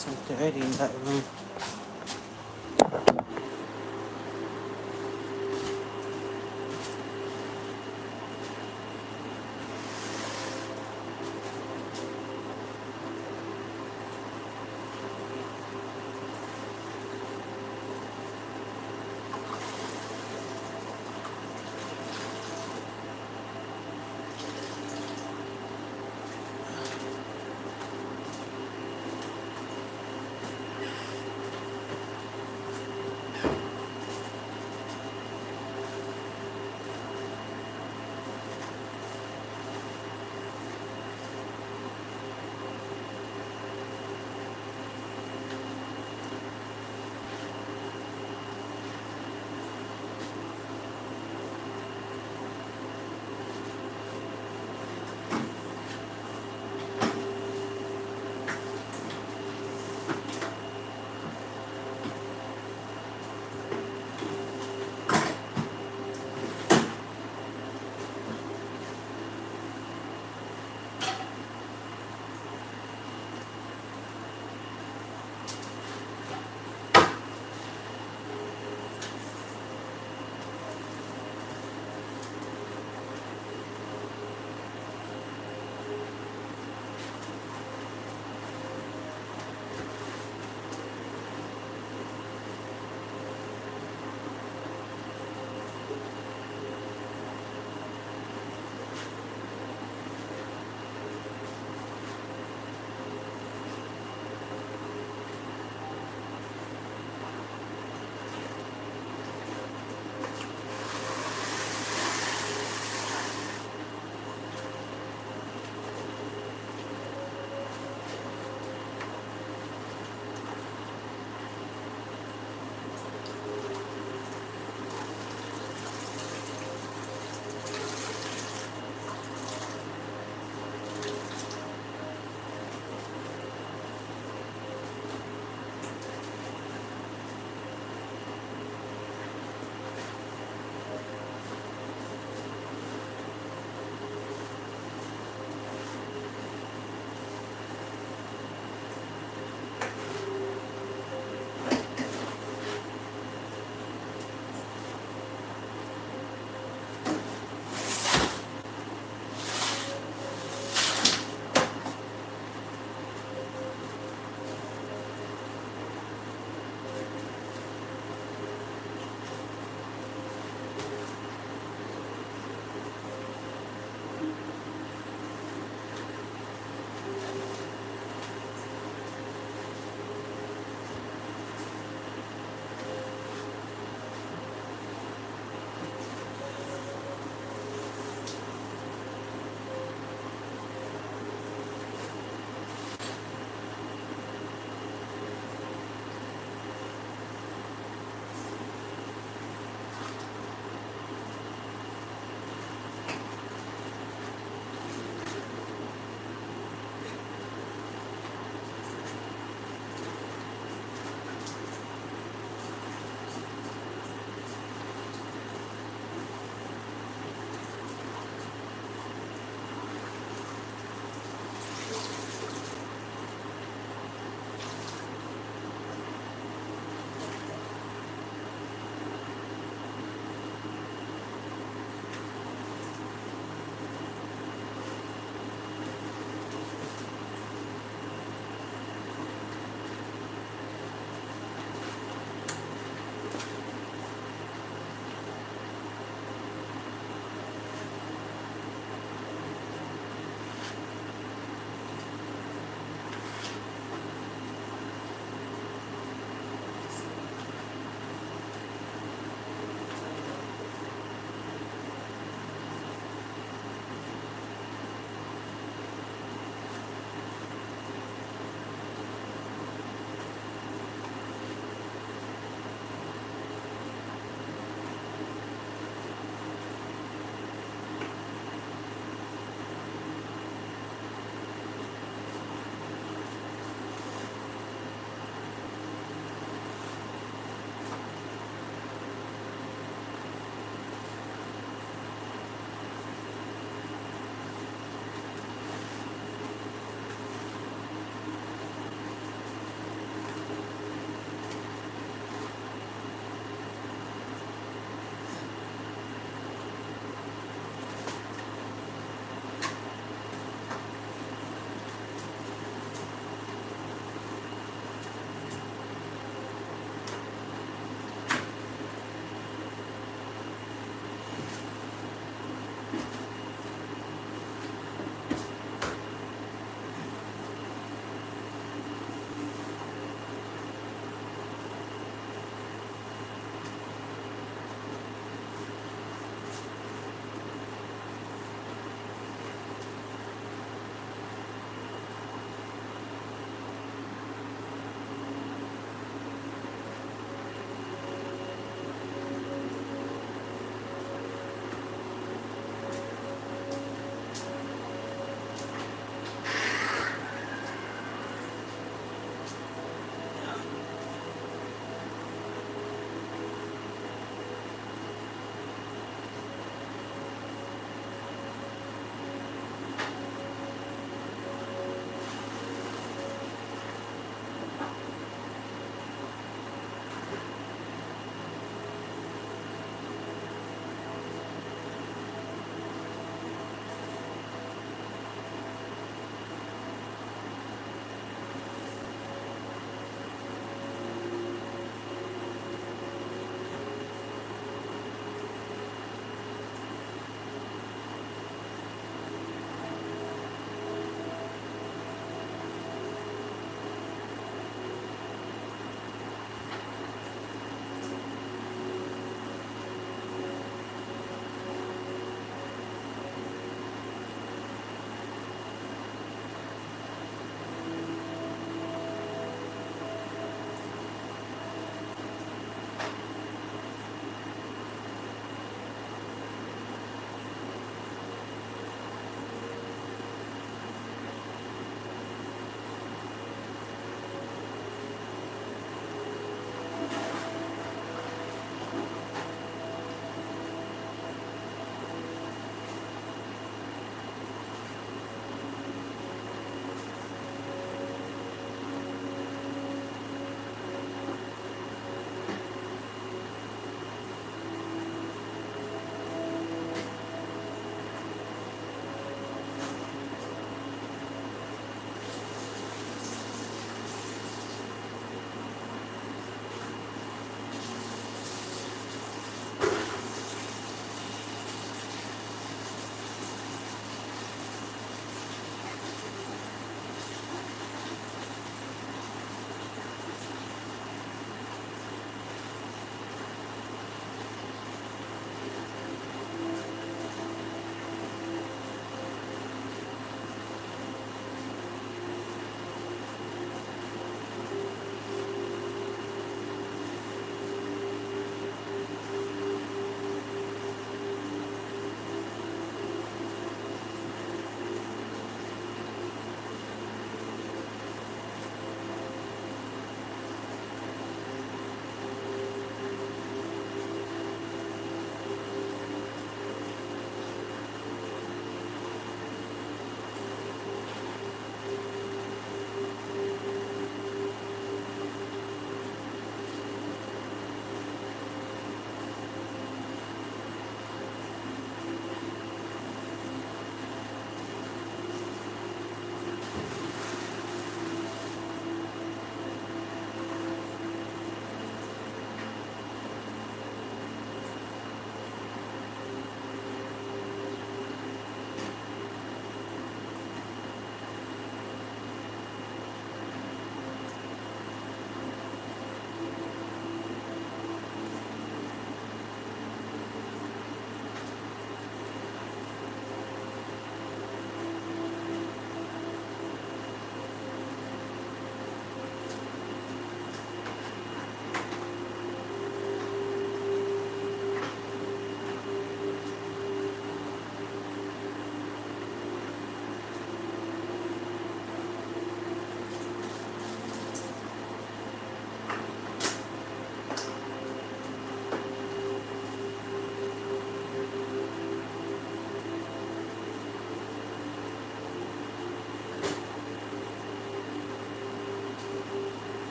too dirty in that room.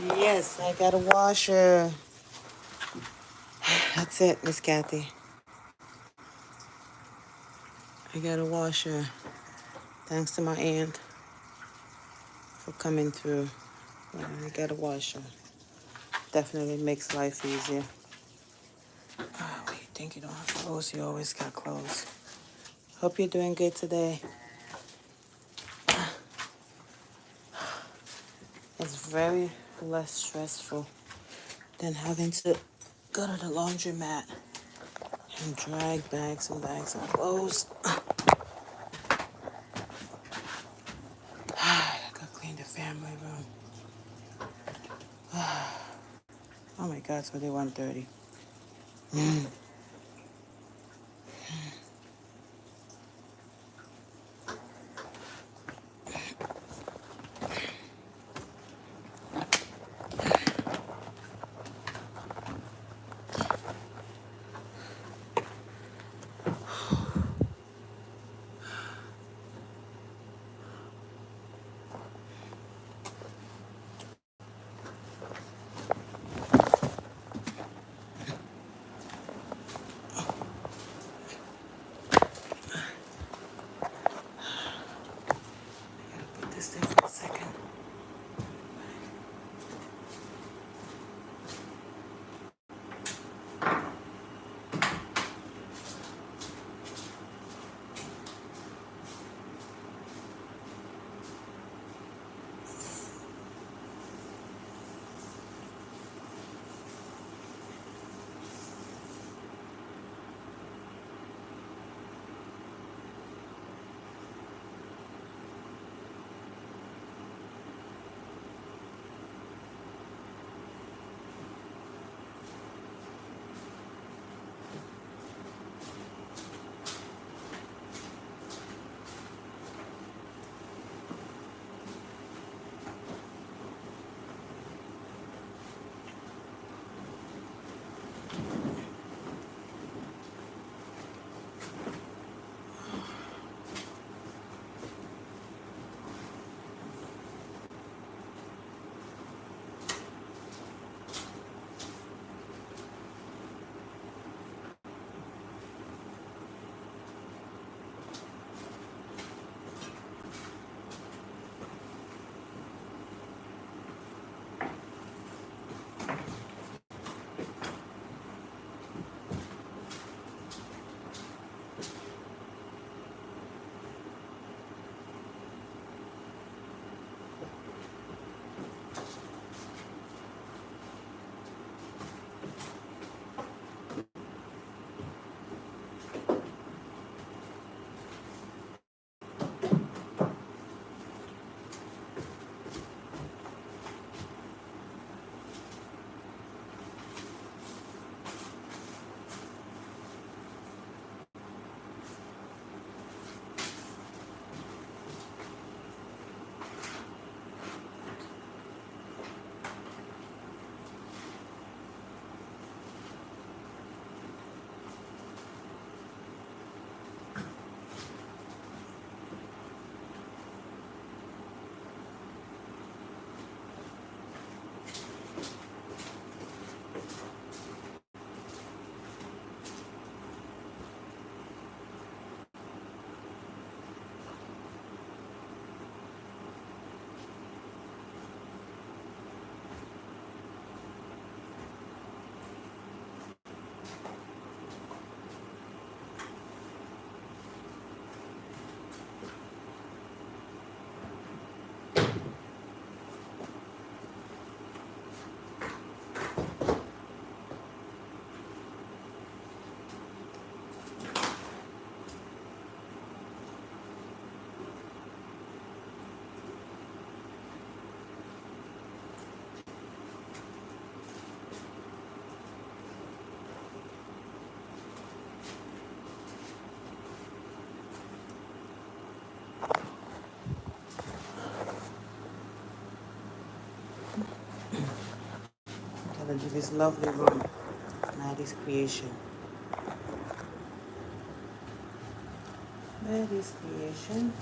Yes, I got a washer. That's it, Miss Kathy. I got a washer. Thanks to my aunt for coming through. I got a washer. Definitely makes life easier. Oh, you think you don't have clothes? You always got clothes. Hope you're doing good today. It's very less stressful than having to go to the laundromat and drag bags and bags of clothes. I gotta clean the family room. Oh my God, it's only 1:30. Put this there for a second. Gotta do this lovely room. Maddie's creation. Maddie's creation.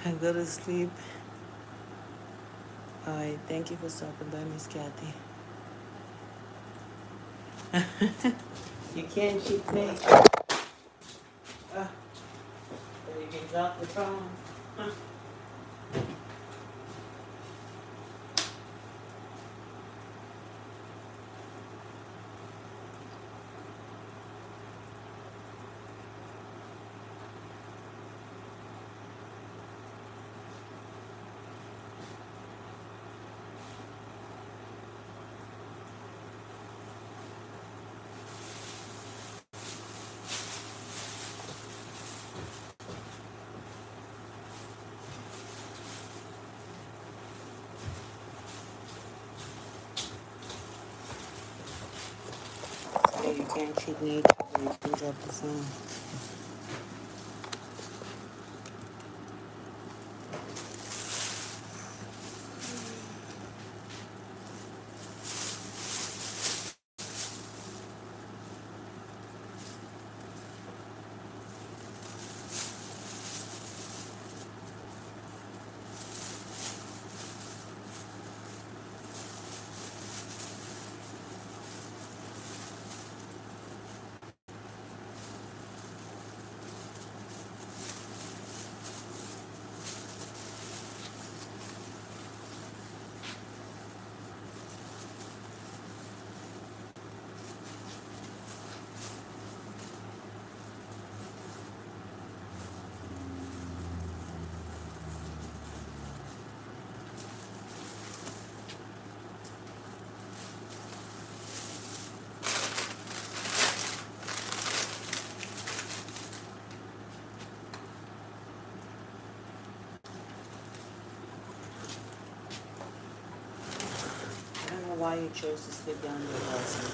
and go to sleep. All right. Thank you for stopping by, Miss Kathy. You can't cheat me. So you can drop the phone. So you can't cheat me. You can drop the phone. I don't know why you chose to sleep down there last night.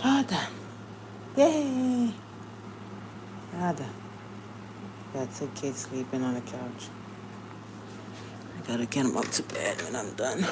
All done. Yay! All done. Got 2 kids sleeping on the couch. I gotta get them up to bed when I'm done.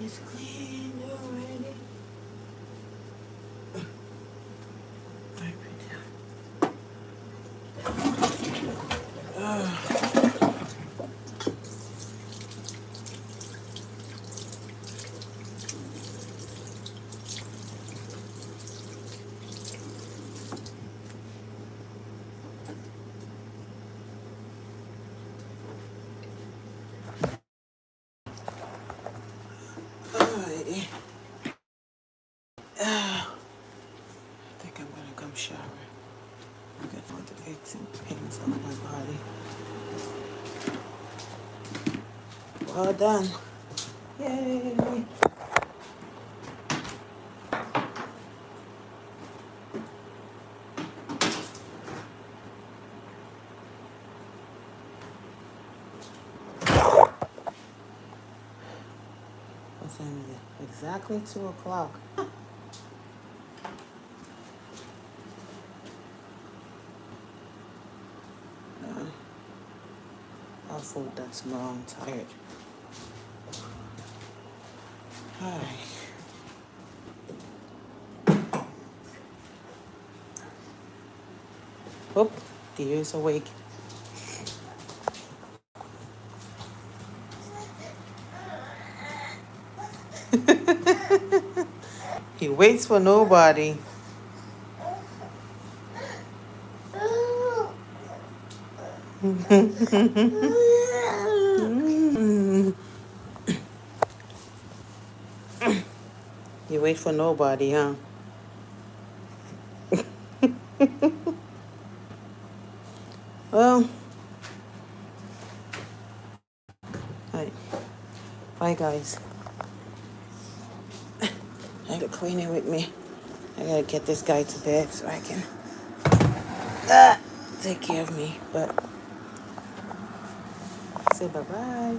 It's clean already. Wipe it down. Alrighty. I think I'm gonna come shower. I'm getting all the aches and pains on my body. Well done. Yay! What time is it? Exactly 2 o'clock. I'll fold that tomorrow. I'm tired. Hi. Oh, Theo's awake. He waits for nobody. You wait for nobody, huh? Well, alright. Bye, guys. I have to clean it with me. I gotta get this guy to bed so I can take care of me. But say bye-bye.